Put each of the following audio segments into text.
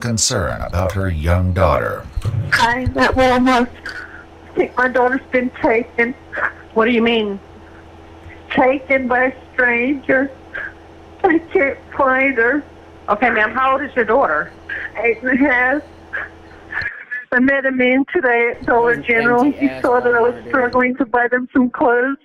concern about her young daughter. I'm at Walmart. I think my daughter's been taken. What do you mean? Taken by a stranger. I can't find her. Okay, ma'am, how old is your daughter? 8.5. I met a man today at Dollar General. He saw that I was struggling to buy them some clothes.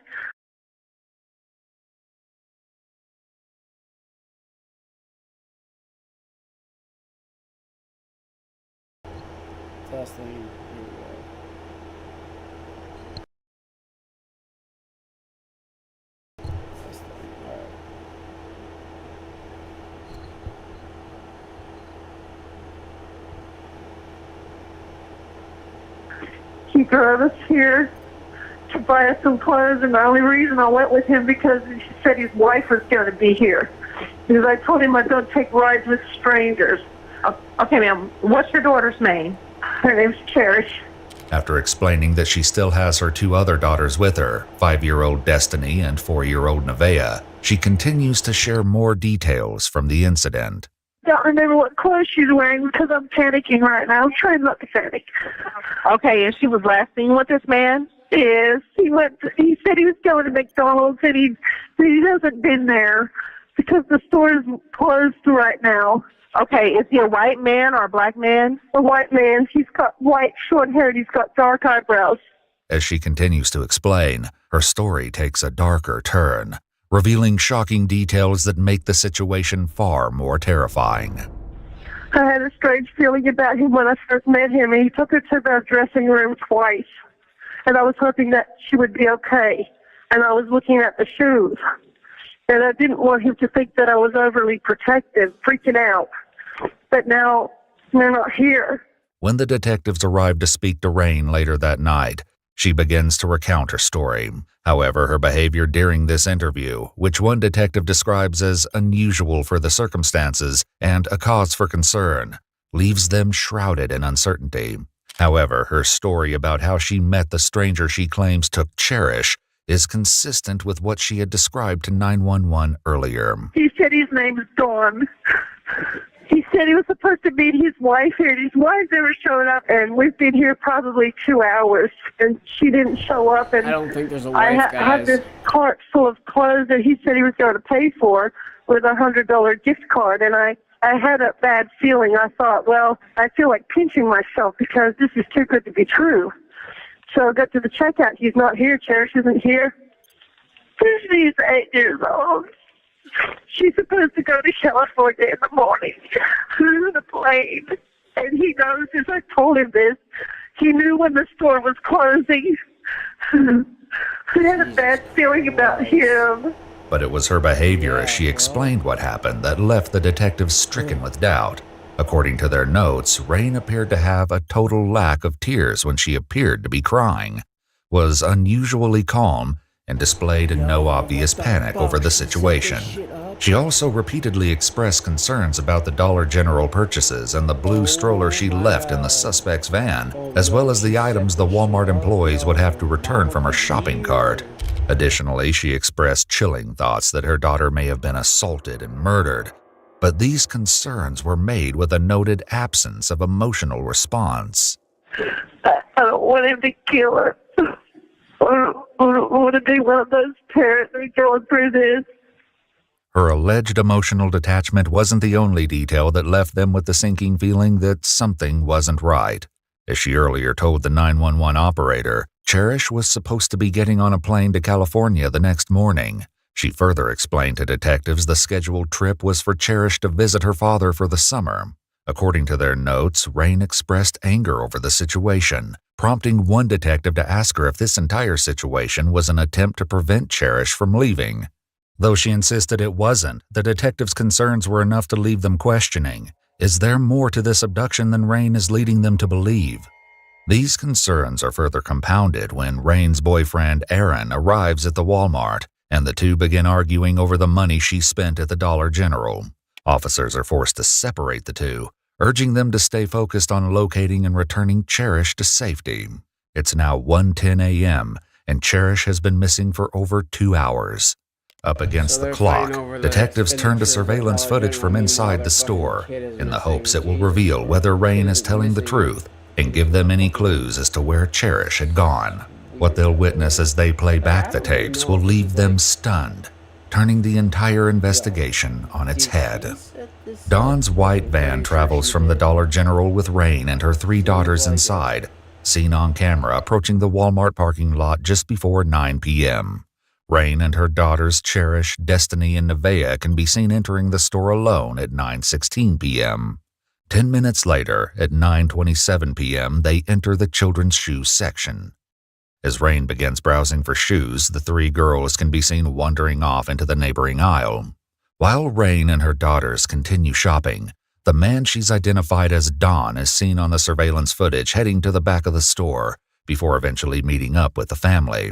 Testing. He drove us here to buy us some clothes, and the only reason I went with him because he said his wife was going to be here. Because I told him I don't take rides with strangers. Okay, ma'am, what's your daughter's name? Her name's Cherish. After explaining that she still has her two other daughters with her, 5-year-old Destiny and 4-year-old Nevaeh, she continues to share more details from the incident. Don't remember what clothes she's wearing because I'm panicking right now. I'm trying not to panic. Okay, and she was last seen with this man? Yes, he said he was going to McDonald's, and he hasn't been there because the store is closed right now. Okay, is he a white man or a black man? A white man. He's got white, short hair, and he's got dark eyebrows. As she continues to explain, her story takes a darker turn, revealing shocking details that make the situation far more terrifying. I had a strange feeling about him when I first met him, and he took her to the dressing room twice. And I was hoping that she would be okay. And I was looking at the shoes. And I didn't want him to think that I was overly protective, freaking out. But now, they're not here. When the detectives arrived to speak to Rain later that night, she begins to recount her story. However, her behavior during this interview, which one detective describes as unusual for the circumstances and a cause for concern, leaves them shrouded in uncertainty. However, her story about how she met the stranger she claims took Cherish is consistent with what she had described to 911 earlier. He said his name is Dawn. He said he was supposed to meet his wife here, and his wife never showed up, and we've been here probably 2 hours, and she didn't show up. And I don't think there's a wife, I had this cart full of clothes that he said he was going to pay for with a $100 gift card, and I had a bad feeling. I thought, well, I feel like pinching myself because this is too good to be true. So I got to the checkout. He's not here. Cherish isn't here. She's 8 years old. She's supposed to go to California in the morning through the plane. And he knows, as I told him this, he knew when the store was closing. I had a bad feeling about him. But it was her behavior as she explained what happened that left the detectives stricken with doubt. According to their notes, Rain appeared to have a total lack of tears when she appeared to be crying, was unusually calm, and displayed no obvious panic over the situation. She also repeatedly expressed concerns about the Dollar General purchases and the blue stroller she left in the suspect's van, as well as the items the Walmart employees would have to return from her shopping cart. Additionally, she expressed chilling thoughts that her daughter may have been assaulted and murdered, but these concerns were made with a noted absence of emotional response. I don't want him to kill her. I don't want to be one of those parents that are going through this. Her alleged emotional detachment wasn't the only detail that left them with the sinking feeling that something wasn't right. As she earlier told the 911 operator, Cherish was supposed to be getting on a plane to California the next morning. She further explained to detectives the scheduled trip was for Cherish to visit her father for the summer. According to their notes, Rain expressed anger over the situation, prompting one detective to ask her if this entire situation was an attempt to prevent Cherish from leaving. Though she insisted it wasn't, the detectives' concerns were enough to leave them questioning. Is there more to this abduction than Rain is leading them to believe? These concerns are further compounded when Rain's boyfriend, Aaron, arrives at the Walmart, and the two begin arguing over the money she spent at the Dollar General. Officers are forced to separate the two, urging them to stay focused on locating and returning Cherish to safety. It's now 1:10 a.m., and Cherish has been missing for over 2 hours. Up against the clock, detectives turn to surveillance footage from inside the store in the hopes it will reveal whether Rain is telling the truth and give them any clues as to where Cherish had gone. What they'll witness as they play back the tapes will leave them stunned, turning the entire investigation on its head. Dawn's white van travels from the Dollar General with Rain and her 3 daughters inside, seen on camera approaching the Walmart parking lot just before 9 p.m. Rain and her daughters Cherish, Destiny, and Nevaeh can be seen entering the store alone at 9:16 p.m. 10 minutes later, at 9:27 p.m., they enter the children's shoe section. As Rain begins browsing for shoes, the 3 girls can be seen wandering off into the neighboring aisle. While Rain and her daughters continue shopping, the man she's identified as Don is seen on the surveillance footage heading to the back of the store before eventually meeting up with the family.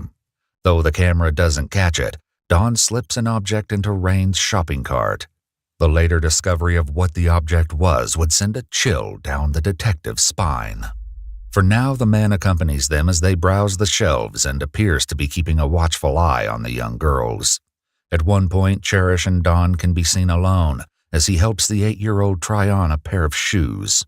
Though the camera doesn't catch it, Don slips an object into Rain's shopping cart. The later discovery of what the object was would send a chill down the detective's spine. For now, the man accompanies them as they browse the shelves and appears to be keeping a watchful eye on the young girls. At one point, Cherish and Don can be seen alone as he helps the 8-year-old try on a pair of shoes.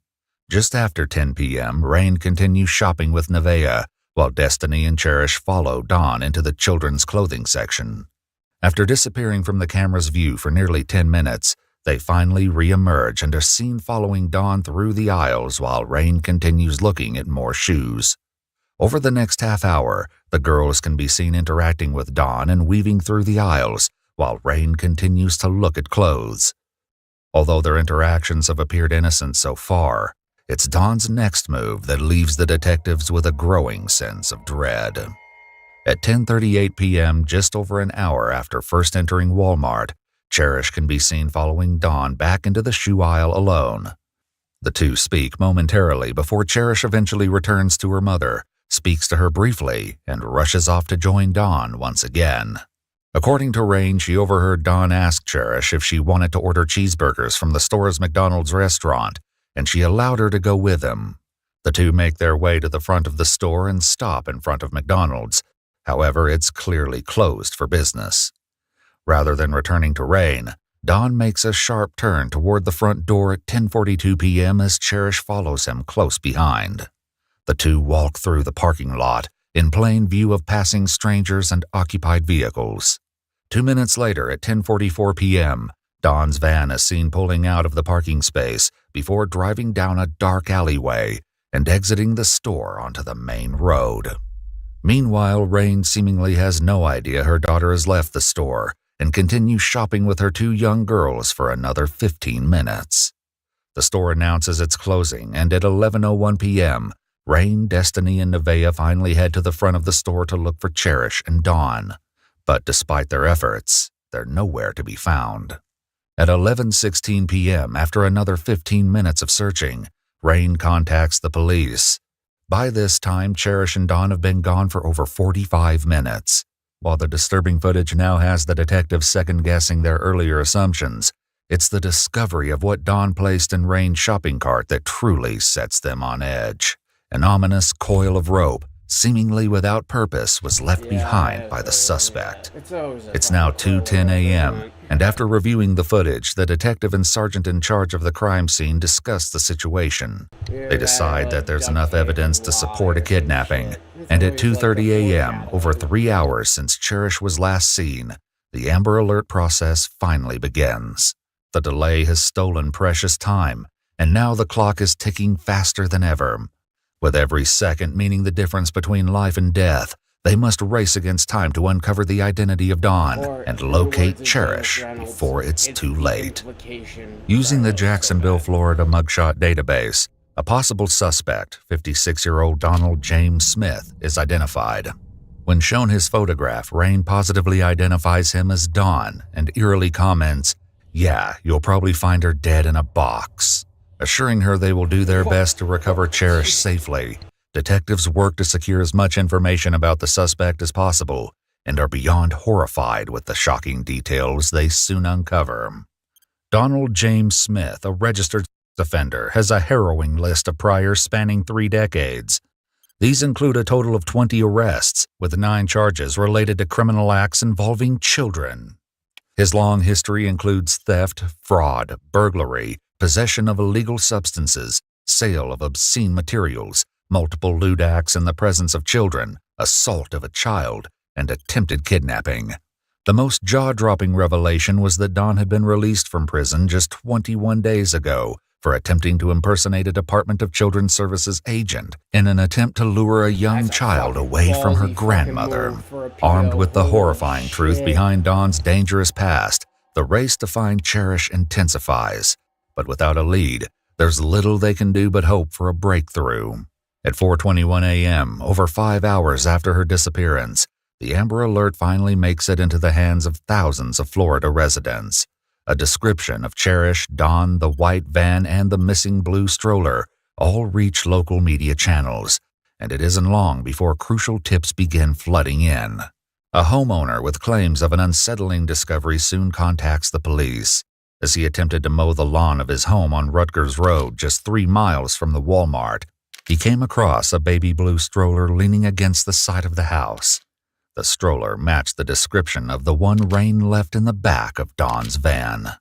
Just after 10 p.m., Rain continues shopping with Nevaeh, while Destiny and Cherish follow Dawn into the children's clothing section. After disappearing from the camera's view for nearly 10 minutes, they finally re-emerge and are seen following Dawn through the aisles while Rain continues looking at more shoes. Over the next half hour, the girls can be seen interacting with Dawn and weaving through the aisles, while Rain continues to look at clothes. Although their interactions have appeared innocent so far, it's Dawn's next move that leaves the detectives with a growing sense of dread. At 10:38 p.m., just over an hour after first entering Walmart, Cherish can be seen following Dawn back into the shoe aisle alone. The two speak momentarily before Cherish eventually returns to her mother, speaks to her briefly, and rushes off to join Dawn once again. According to Rain, she overheard Dawn ask Cherish if she wanted to order cheeseburgers from the store's McDonald's restaurant, and she allowed her to go with him. The two make their way to the front of the store and stop in front of McDonald's. However, it's clearly closed for business. Rather than returning to Rain, Dawn makes a sharp turn toward the front door at 10:42 p.m. as Cherish follows him close behind. The two walk through the parking lot, in plain view of passing strangers and occupied vehicles. 2 minutes later, at 10:44 p.m., Dawn's van is seen pulling out of the parking space before driving down a dark alleyway and exiting the store onto the main road. Meanwhile, Rain seemingly has no idea her daughter has left the store and continues shopping with her 2 young girls for another 15 minutes. The store announces its closing, and at 11:01 p.m., Rain, Destiny, and Nevaeh finally head to the front of the store to look for Cherish and Dawn. But despite their efforts, they're nowhere to be found. At 11:16 p.m., after another 15 minutes of searching, Rain contacts the police. By this time, Cherish and Dawn have been gone for over 45 minutes. While the disturbing footage now has the detectives second-guessing their earlier assumptions, it's the discovery of what Dawn placed in Rain's shopping cart that truly sets them on edge. An ominous coil of rope, seemingly without purpose, was left behind by the suspect. It's now 2:10 a.m., and after reviewing the footage, the detective and sergeant in charge of the crime scene discuss the situation. They decide that there's enough evidence to support a kidnapping, and at 2:30 a.m., over 3 hours since Cherish was last seen, the Amber Alert process finally begins. The delay has stolen precious time, and now the clock is ticking faster than ever. With every second meaning the difference between life and death, they must race against time to uncover the identity of Dawn and locate Cherish before it's too late. Using the Jacksonville, Florida mugshot database, a possible suspect, 56-year-old Donald James Smith, is identified. When shown his photograph, Rain positively identifies him as Dawn and eerily comments, "Yeah, you'll probably find her dead in a box." Assuring her they will do their best to recover Cherish safely, detectives work to secure as much information about the suspect as possible and are beyond horrified with the shocking details they soon uncover. Donald James Smith, a registered offender, has a harrowing list of priors spanning 3 decades. These include a total of 20 arrests, with 9 charges related to criminal acts involving children. His long history includes theft, fraud, burglary, possession of illegal substances, sale of obscene materials, multiple lewd acts in the presence of children, assault of a child, and attempted kidnapping. The most jaw-dropping revelation was that Don had been released from prison just 21 days ago for attempting to impersonate a Department of Children's Services agent in an attempt to lure a young child away from her grandmother. Armed with the horrifying truth behind Don's dangerous past, the race to find Cherish intensifies. But without a lead, there's little they can do but hope for a breakthrough. At 4:21 a.m., over 5 hours after her disappearance, the Amber Alert finally makes it into the hands of thousands of Florida residents. A description of Cherish, Don, the white van, and the missing blue stroller all reach local media channels, and it isn't long before crucial tips begin flooding in. A homeowner with claims of an unsettling discovery soon contacts the police. As he attempted to mow the lawn of his home on Rutgers Road, just 3 miles from the Walmart, he came across a baby blue stroller leaning against the side of the house. The stroller matched the description of the one Rain left in the back of Don's van.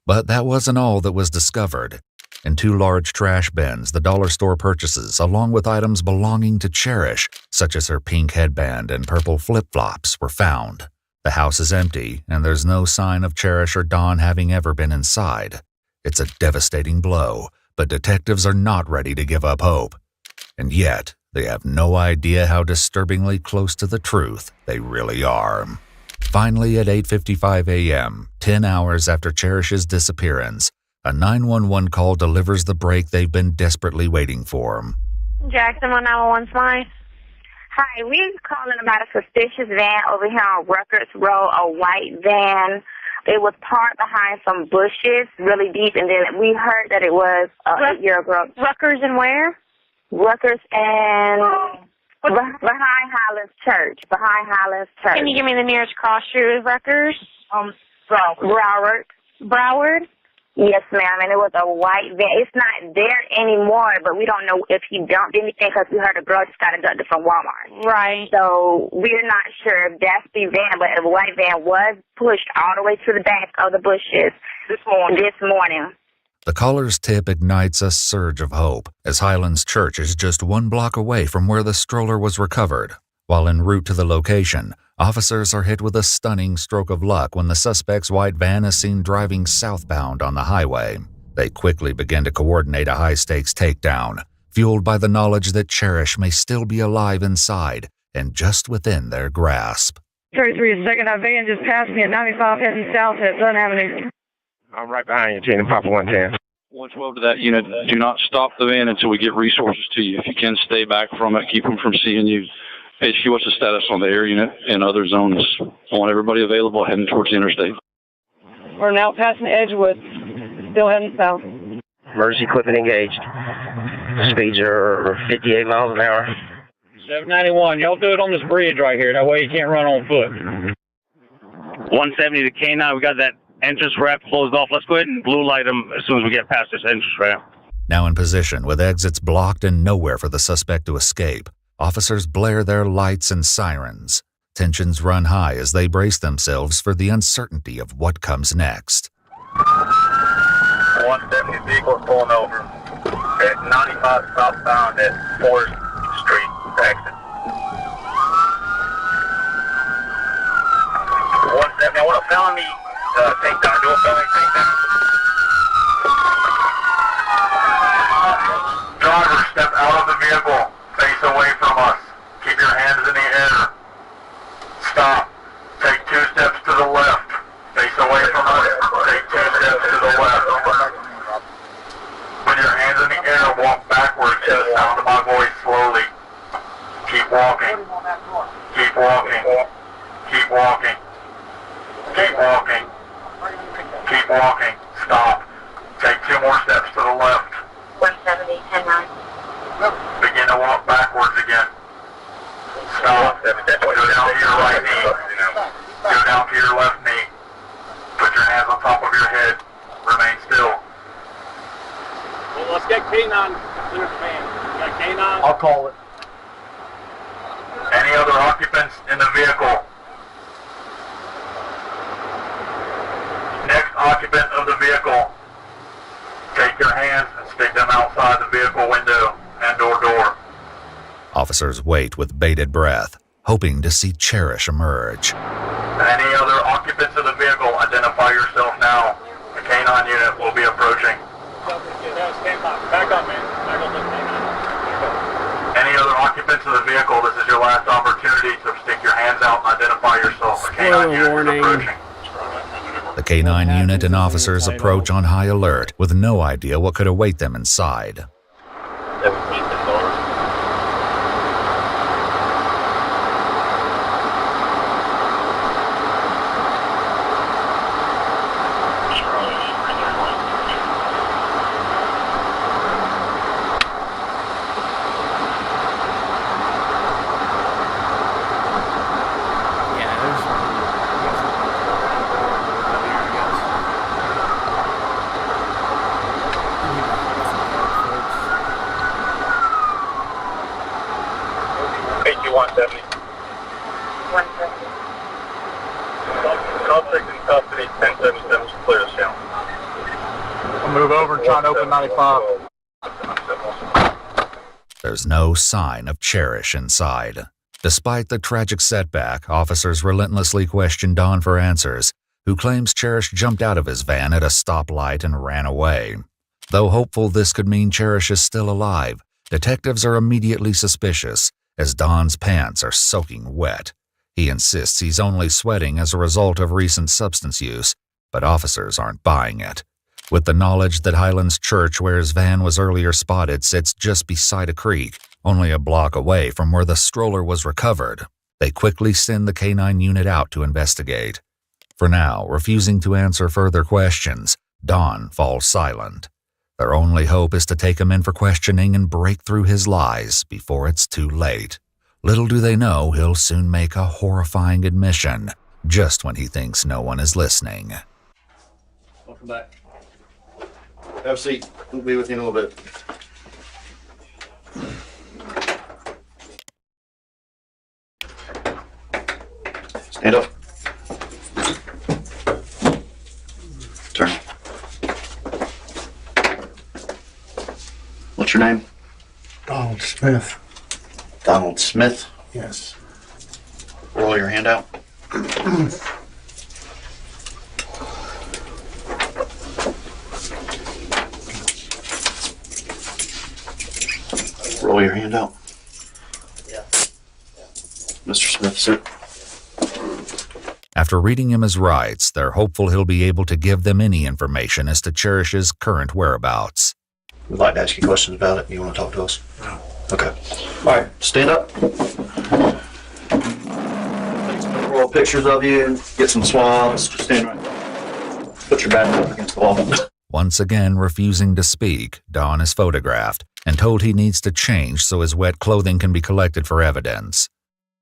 But that wasn't all that was discovered. In 2 large trash bins, the dollar store purchases, along with items belonging to Cherish, such as her pink headband and purple flip-flops, were found. The house is empty, and there's no sign of Cherish or Don having ever been inside. It's a devastating blow, but detectives are not ready to give up hope. And yet, they have no idea how disturbingly close to the truth they really are. Finally, at 8:55 a.m., 10 hours after Cherish's disappearance, a 911 call delivers the break they've been desperately waiting for. Jackson 191 Smythe. Hi, we're calling about a suspicious van over here on Rutgers Road, a white van. It was parked behind some bushes really deep, and then we heard that it was a 8-year-old girl. Rutgers and where? Rutgers and behind Highlands Church. Behind Highlands Church. Can you give me the nearest cross street of Rutgers? Broward. Broward? Yes, ma'am, and it was a white van. It's not there anymore, but we don't know if he dumped anything because we heard a girl just got abducted from Walmart. Right. So we're not sure if that's the van, but the white van was pushed all the way to the back of the bushes this morning. The caller's tip ignites a surge of hope, as Highlands Church is just 1 block away from where the stroller was recovered. While en route to the location, officers are hit with a stunning stroke of luck when the suspect's white van is seen driving southbound on the highway. They quickly begin to coordinate a high-stakes takedown, fueled by the knowledge that Cherish may still be alive inside and just within their grasp. 33 is second. That van just passed me at 95 heading south at Sun Avenue. I'm right behind you, Gene, Papa 110. 112 to that unit. Do not stop the van until we get resources to you. If you can, stay back from it. Keep them from seeing you. HQ, what's the status on the air unit and other zones? I want everybody available heading towards the interstate. We're now passing Edgewood. Still heading south. Emergency equipment engaged. Speeds are 58 miles an hour. 791, y'all do it on this bridge right here. That way you can't run on foot. 170 to K9, we got that entrance ramp closed off. Let's go ahead and blue light them as soon as we get past this entrance ramp. Now in position, with exits blocked and nowhere for the suspect to escape, officers blare their lights and sirens. Tensions run high as they brace themselves for the uncertainty of what comes next. 170 vehicle pulling over at 95 southbound at 4th Street, exit. 170, I want a felony takedown. Do a felony takedown. Driver, step out of the vehicle. Face away from us. Keep your hands in the air. Stop. Take 2 steps to the left. Face away from us. Take 2 steps to the left. Put your hands in the air. Walk backwards to the sound of my voice slowly. Keep walking. Keep walking. Keep walking. Keep walking. Keep walking. Stop. Take 2 more steps to the left. 170, 10-9. Begin to walk backwards again. Stop. Go down to your right knee. Go down to your left knee. Put your hands on top of your head. Remain still. Well, let's get K9 in the van. Got K9? I'll call it. Any other occupants in the vehicle? occupant of the vehicle, take your hands and stick them outside the vehicle window and/or door. Officers wait with bated breath, hoping to see Cherish emerge. Any other occupants of the vehicle, identify yourself now. The K-9 unit will be approaching. Back up, man. Back up, K-9. Any other occupants of the vehicle, this is your last opportunity to stick your hands out and identify yourself. The K-9 unit is approaching. The K-9 unit and officers approach on high alert with no idea what could await them inside. Suspect in custody, 1077 is clear as hell. I'll move over and try to open 95. There's no sign of Cherish inside. Despite the tragic setback, officers relentlessly question Don for answers, who claims Cherish jumped out of his van at a stoplight and ran away. Though hopeful this could mean Cherish is still alive, detectives are immediately suspicious, as Don's pants are soaking wet. He insists he's only sweating as a result of recent substance use, but officers aren't buying it. With the knowledge that Highlands Church, where his van was earlier spotted, sits just beside a creek, only a block away from where the stroller was recovered, they quickly send the K-9 unit out to investigate. For now, refusing to answer further questions, Don falls silent. Their only hope is to take him in for questioning and break through his lies before it's too late. Little do they know he'll soon make a horrifying admission, just when he thinks no one is listening. Welcome back. Have a seat. We'll be with you in a little bit. Stand up. Turn. What's your name? Donald Smith. Donald Smith? Yes. Roll your hand out. Roll your hand out. Yeah. Mr. Smith, sit. After reading him his rights, they're hopeful he'll be able to give them any information as to Cherish's current whereabouts. We'd like to ask you questions about it. You want to talk to us? No. Okay. All right, stand up. Take some roll pictures of you and get some swabs. Just stand right there. Put your back up against the wall. Once again refusing to speak, Don is photographed and told he needs to change so his wet clothing can be collected for evidence.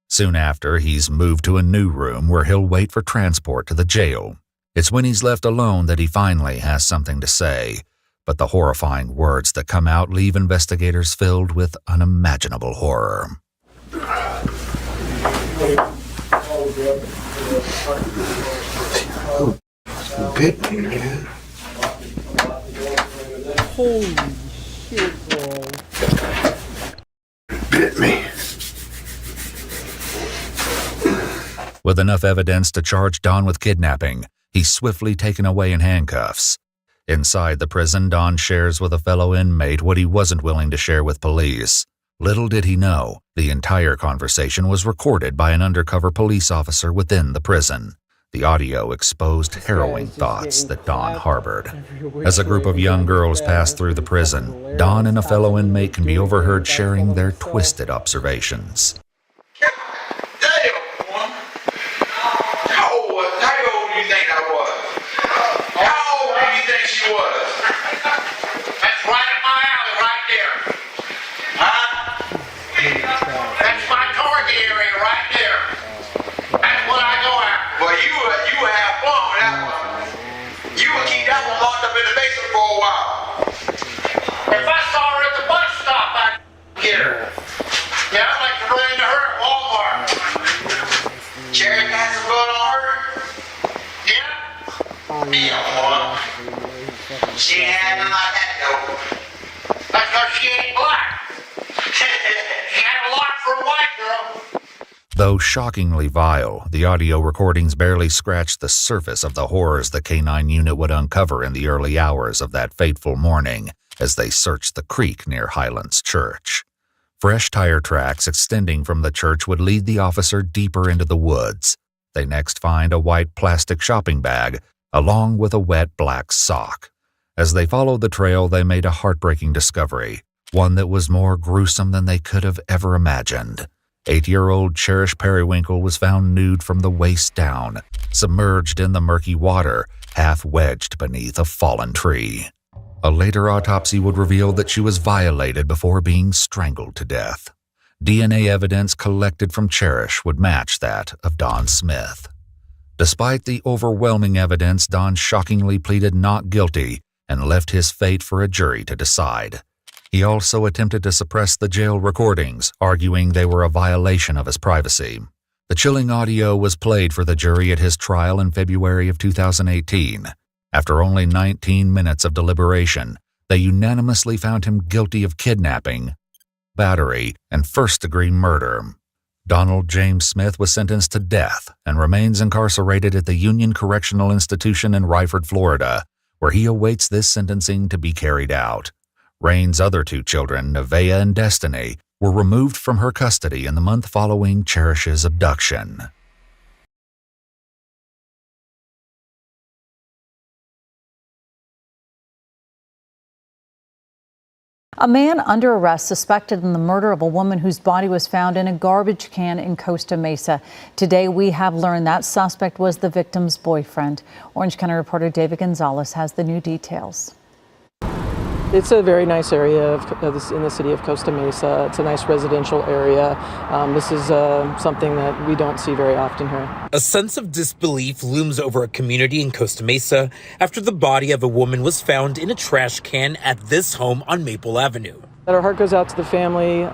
Soon after, he's moved to a new room where he'll wait for transport to the jail. It's when he's left alone that he finally has something to say, but the horrifying words that come out leave investigators filled with unimaginable horror. Bit me, man. Holy shit, bro. Bit me. With enough evidence to charge Don with kidnapping, he's swiftly taken away in handcuffs. Inside the prison, Don shares with a fellow inmate what he wasn't willing to share with police. Little did he know, the entire conversation was recorded by an undercover police officer within the prison. The audio exposed harrowing thoughts that Don harbored. As a group of young girls pass through the prison, Don and a fellow inmate can be overheard sharing their twisted observations. She was. That's right in my alley, right there. Huh? That's my target area right there. That's what I go after. Well, you have fun with that one. You would keep that one locked up in the basement for a while. If I saw her at the bus stop, I'd get her. Yeah, I'd like to run into her at Walmart. Cherry got some blood on her? Yeah? Yeah, boy. Though shockingly vile, the audio recordings barely scratched the surface of the horrors the K-9 unit would uncover in the early hours of that fateful morning as they searched the creek near Highlands Church. Fresh tire tracks extending from the church would lead the officer deeper into the woods. They next find a white plastic shopping bag, along with a wet black sock. As they followed the trail, they made a heartbreaking discovery, one that was more gruesome than they could have ever imagined. 8-year-old Cherish Periwinkle was found nude from the waist down, submerged in the murky water, half wedged beneath a fallen tree. A later autopsy would reveal that she was violated before being strangled to death. DNA evidence collected from Cherish would match that of Don Smith. Despite the overwhelming evidence, Don shockingly pleaded not guilty and left his fate for a jury to decide. He also attempted to suppress the jail recordings, arguing they were a violation of his privacy. The chilling audio was played for the jury at his trial in February of 2018. After only 19 minutes of deliberation, they unanimously found him guilty of kidnapping, battery, and first-degree murder. Donald James Smith was sentenced to death and remains incarcerated at the Union Correctional Institution in Ryford, Florida, where he awaits this sentencing to be carried out. Rain's other 2 children, Nevaeh and Destiny, were removed from her custody in the month following Cherish's abduction. A man under arrest suspected in the murder of a woman whose body was found in a garbage can in Costa Mesa. Today, we have learned that suspect was the victim's boyfriend. Orange County reporter David Gonzalez has the new details. It's a very nice area in the city of Costa Mesa. It's a nice residential area. This is something that we don't see very often here. A sense of disbelief looms over a community in Costa Mesa after the body of a woman was found in a trash can at this home on Maple Avenue. Our heart goes out to the family.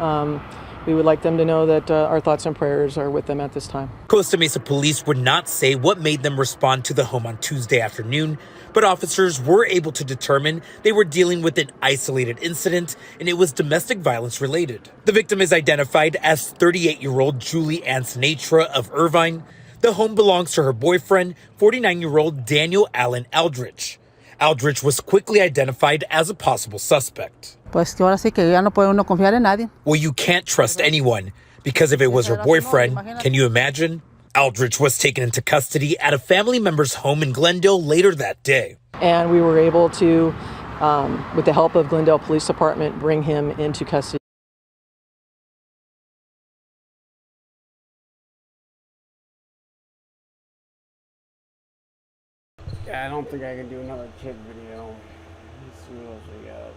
We would like them to know that our thoughts and prayers are with them at this time. Costa Mesa police would not say what made them respond to the home on Tuesday afternoon, but officers were able to determine they were dealing with an isolated incident and it was domestic violence related. The victim is identified as 38-year-old Julie Ann Sinatra of Irvine. The home belongs to her boyfriend, 49-year-old Daniel Allen Aldrich. Aldrich was quickly identified as a possible suspect. Pues que ahora sí que ya no puede uno confiar en nadie. Well, you can't trust anyone, because if it was her boyfriend, can you imagine? Aldrich was taken into custody at a family member's home in Glendale later that day. And we were able to, with the help of Glendale Police Department, bring him into custody. Yeah, I don't think I can do another kid video. Let's see what else we got.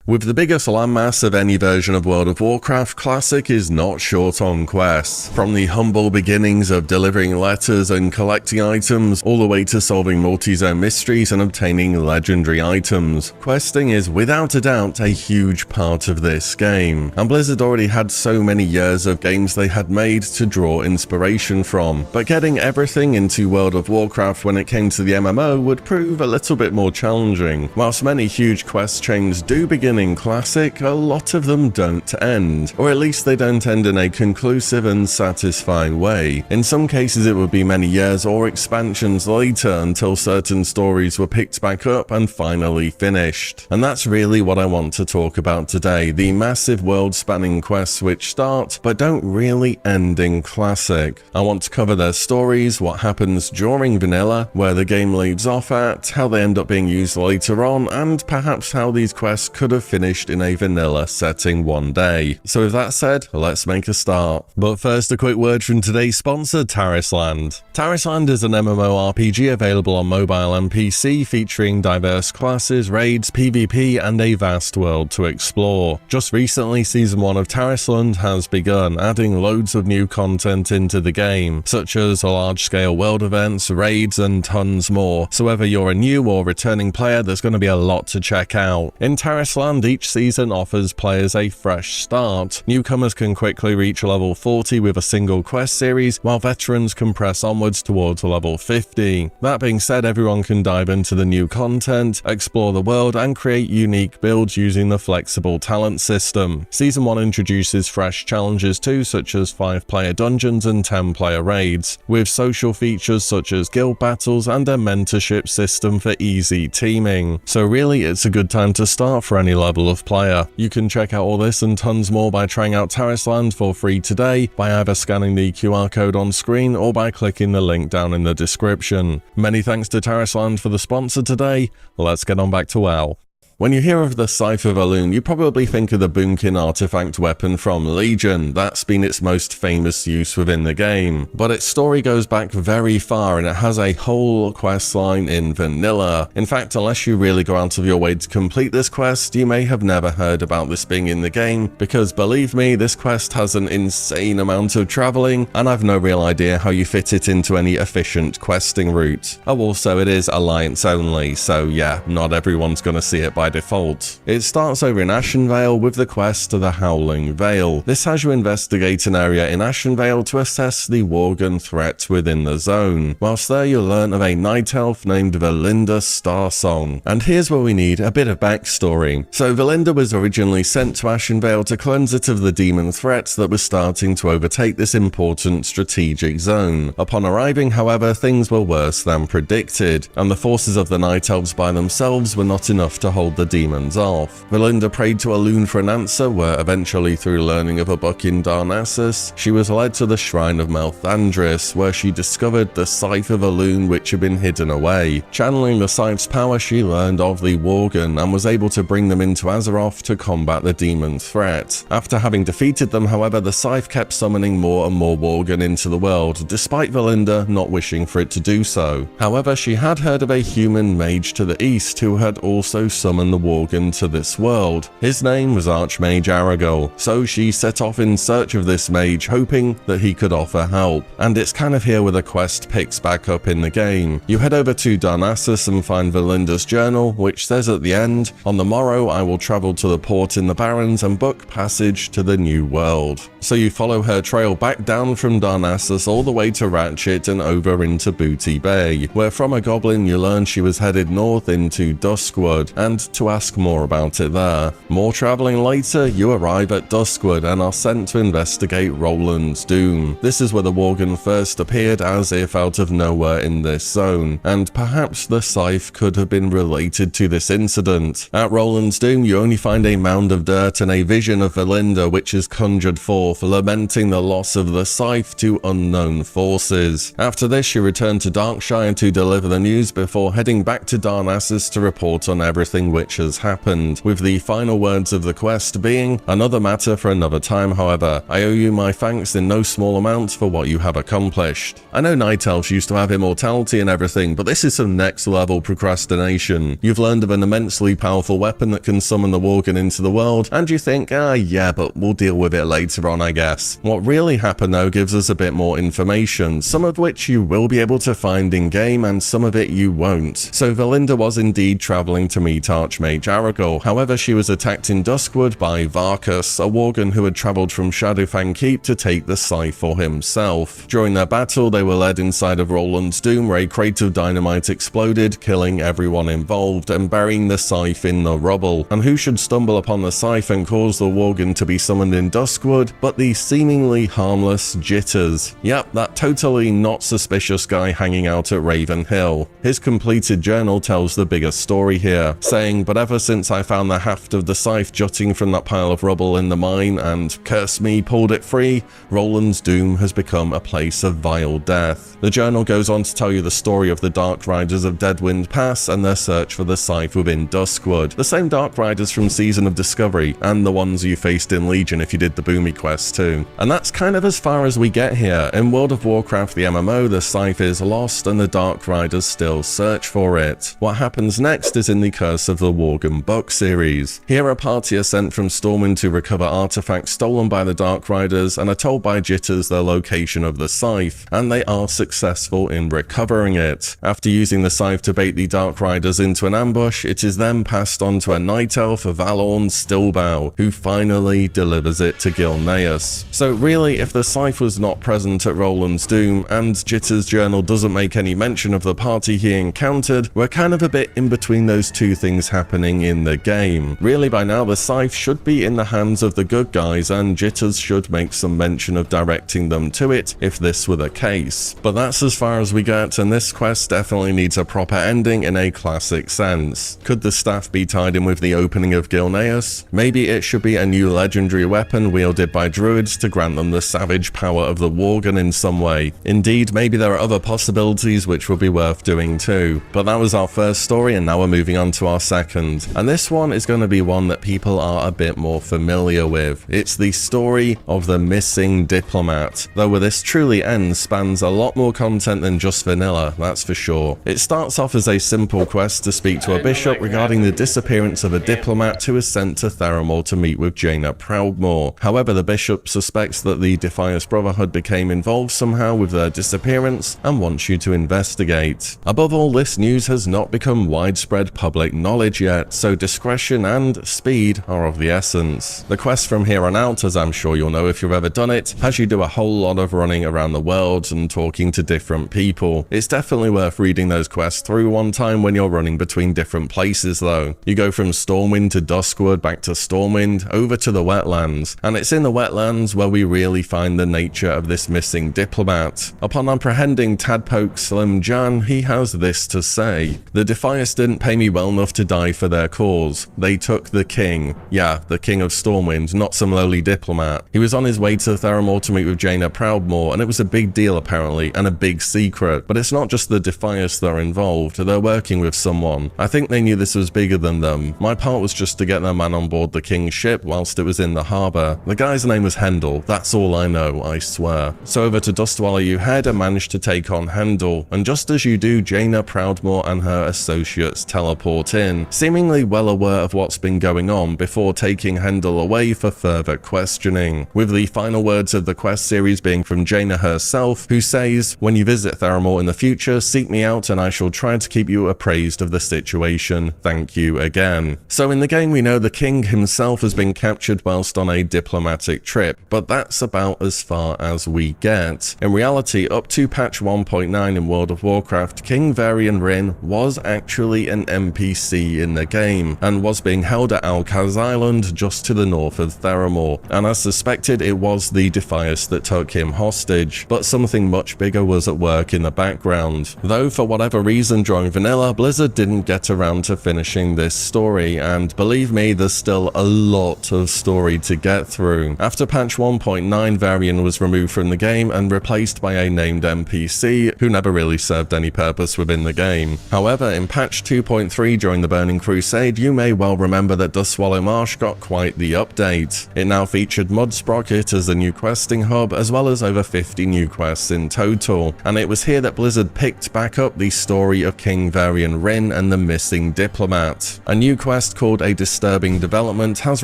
With the biggest landmass of any version of World of Warcraft, Classic is not short on quests. From the humble beginnings of delivering letters and collecting items, all the way to solving multi-zone mysteries and obtaining legendary items, questing is without a doubt a huge part of this game. And Blizzard already had so many years of games they had made to draw inspiration from, but getting everything into World of Warcraft when it came to the MMO would prove a little bit more challenging. Whilst many huge quest chains do begin in Classic, a lot of them don't end, or at least they don't end in a conclusive and satisfying way. In some cases it would be many years or expansions later until certain stories were picked back up and finally finished. And that's really what I want to talk about today, the massive world-spanning quests which start but don't really end in Classic. I want to cover their stories, what happens during Vanilla, where the game leaves off at, how they end up being used later on, and perhaps how these quests could have finished in a vanilla setting one day. So with that said, let's make a start. But first, a quick word from today's sponsor, Tarisland. Tarisland is an MMORPG available on mobile and PC, featuring diverse classes, raids, PvP, and a vast world to explore. Just recently, Season 1 of Tarisland has begun, adding loads of new content into the game, such as large-scale world events, raids, and tons more. So whether you're a new or returning player, there's going to be a lot to check out. In Tarisland, each season offers players a fresh start. Newcomers can quickly reach level 40 with a single quest series, while veterans can press onwards towards level 50. That being said, everyone can dive into the new content, explore the world, and create unique builds using the flexible talent system. Season 1 introduces fresh challenges too, such as 5-player dungeons and 10-player raids, with social features such as guild battles and a mentorship system for easy teaming. So really, it's a good time to start for any level of player. You can check out all this and tons more by trying out Tarisland for free today by either scanning the QR code on screen or by clicking the link down in the description. Many thanks to Tarisland for the sponsor today. Let's get on back to WoW. When you hear of the Scythe of Elune, you probably think of the Boomkin artifact weapon from Legion. That's been its most famous use within the game. But its story goes back very far, and it has a whole quest line in vanilla. In fact, unless you really go out of your way to complete this quest, you may have never heard about this being in the game, because believe me, this quest has an insane amount of traveling, and I've no real idea how you fit it into any efficient questing route. Oh, also, it is Alliance only, so yeah, not everyone's gonna see it by default. It starts over in Ashenvale with the quest to the Howling Vale. This has you investigate an area in Ashenvale to assess the Worgen threat within the zone. Whilst there, you'll learn of a night elf named Valinda Starsong. And here's where we need a bit of backstory. So Valinda was originally sent to Ashenvale to cleanse it of the demon threat that was starting to overtake this important strategic zone. Upon arriving, however, things were worse than predicted, and the forces of the night elves by themselves were not enough to hold the demons off. Valinda prayed to Elune for an answer, where eventually, through learning of a book in Darnassus, she was led to the shrine of Malthandris, where she discovered the Scythe of Elune, which had been hidden away. Channeling the Scythe's power, she learned of the Worgen and was able to bring them into Azeroth to combat the demon threat. After having defeated them, however, the Scythe kept summoning more and more Worgen into the world, despite Valinda not wishing for it to do so. However, she had heard of a human mage to the east who had also summoned the Worgen to this world. His name was Archmage Aragorn, so she set off in search of this mage, hoping that he could offer help. And it's kind of here where the quest picks back up in the game. You head over to Darnassus and find Valinda's journal, which says at the end, "On the morrow I will travel to the port in the Barrens and book passage to the new world." So you follow her trail back down from Darnassus all the way to Ratchet and over into Booty Bay, where from a goblin you learn she was headed north into Duskwood, and to ask more about it there. More traveling later, you arrive at Duskwood and are sent to investigate Roland's Doom. This is where the Worgen first appeared, as if out of nowhere in this zone, and perhaps the Scythe could have been related to this incident. At Roland's Doom, you only find a mound of dirt and a vision of Valinda, which is conjured forth, lamenting the loss of the Scythe to unknown forces. After this, you return to Darkshire to deliver the news before heading back to Darnassus to report on everything which has happened, with the final words of the quest being, "Another matter for another time, however. I owe you my thanks in no small amount for what you have accomplished." I know Night Elves used to have immortality and everything, but this is some next level procrastination. You've learned of an immensely powerful weapon that can summon the Worgen into the world, and you think, yeah, but we'll deal with it later on, I guess. What really happened though gives us a bit more information, some of which you will be able to find in game and some of it you won't. So Valinda was indeed travelling to meet Archmage Aragorn. However, she was attacked in Duskwood by Varkus, a Worgen who had travelled from Shadowfang Keep to take the Scythe for himself. During their battle, they were led inside of Roland's Doom, where a crate of dynamite exploded, killing everyone involved and burying the Scythe in the rubble. And who should stumble upon the Scythe and cause the Worgen to be summoned in Duskwood but the seemingly harmless Jitters? Yep, that totally not suspicious guy hanging out at Raven Hill. His completed journal tells the bigger story here, saying, anything, but ever since I found the haft of the scythe jutting from that pile of rubble in the mine and, curse me, pulled it free, Roland's Doom has become a place of vile death. The journal goes on to tell you the story of the Dark Riders of Deadwind Pass and their search for the scythe within Duskwood, the same Dark Riders from Season of Discovery, and the ones you faced in Legion if you did the Boomy quest too. And that's kind of as far as we get here. In World of Warcraft the MMO, the scythe is lost and the Dark Riders still search for it. What happens next is in the Curse of the Worgen book series. Here a party are sent from Stormwind to recover artifacts stolen by the Dark Riders and are told by Jitters the location of the scythe, and they are successful in recovering it. After using the scythe to bait the Dark Riders into an ambush, it is then passed on to a Night Elf of Valorn Stillbow, who finally delivers it to Gilneas. So really, if the scythe was not present at Roland's Doom, and Jitters' journal doesn't make any mention of the party he encountered, we're kind of a bit in between those two things happening in the game. Really, by now the scythe should be in the hands of the good guys, and Jitters should make some mention of directing them to it if this were the case. But that's as far as we get, and this quest definitely needs a proper ending in a classic sense. Could the staff be tied in with the opening of Gilneas? Maybe it should be a new legendary weapon wielded by druids to grant them the savage power of the Worgen in some way. Indeed, maybe there are other possibilities which would be worth doing too. But that was our first story, and now we're moving on to our second. And this one is going to be one that people are a bit more familiar with. It's the story of the missing diplomat, though where this truly ends spans a lot more content than just vanilla, that's for sure. It starts off as a simple quest to speak to a bishop regarding the disappearance of a diplomat who is sent to Theramore to meet with Jaina Proudmoore. However, the bishop suspects that the Defias Brotherhood became involved somehow with their disappearance and wants you to investigate. Above all, this news has not become widespread public knowledge yet, so discretion and speed are of the essence. The quest from here on out, as I'm sure you'll know if you've ever done it, has you do a whole lot of running around the world and talking to different people. It's definitely worth reading those quests through one time when you're running between different places though. You go from Stormwind to Duskwood, back to Stormwind, over to the wetlands, and it's in the wetlands where we really find the nature of this missing diplomat. Upon apprehending Tadpoke Slim Jan, he has this to say: "The Defias didn't pay me well enough to die for their cause. They took the king." Yeah, the king of Stormwind, not some lowly diplomat. He was on his way to Theramore to meet with Jaina Proudmoore, and it was a big deal apparently, and a big secret. But it's not just the Defias that are involved, they're working with someone. I think they knew this was bigger than them. My part was just to get their man on board the king's ship whilst it was in the harbour. The guy's name was Hendel, that's all I know, I swear. So over to Dustwaller you head and manage to take on Hendel, and just as you do, Jaina Proudmoore and her associates teleport in, seemingly well aware of what's been going on before taking Hendel away for further questioning, with the final words of the quest series being from Jaina herself, who says, "When you visit Theramore in the future, seek me out and I shall try to keep you appraised of the situation. Thank you again." So in the game we know the king himself has been captured whilst on a diplomatic trip, but that's about as far as we get. In reality, up to patch 1.9 in World of Warcraft, King Varian Wrynn was actually an NPC in the game, and was being held at Alkaz Island just to the north of Theramore, and as suspected it was the Defias that took him hostage, but something much bigger was at work in the background. Though for whatever reason during vanilla, Blizzard didn't get around to finishing this story, and believe me, there's still a lot of story to get through. After patch 1.9, Varian was removed from the game and replaced by a named NPC who never really served any purpose within the game. However, in patch 2.3 during the Burning Crusade, you may well remember that Dustswallow Marsh got quite the update. It now featured Mudsprocket as the new questing hub, as well as over 50 new quests in total, and it was here that Blizzard picked back up the story of King Varian Wrynn and the missing diplomat. A new quest called A Disturbing Development has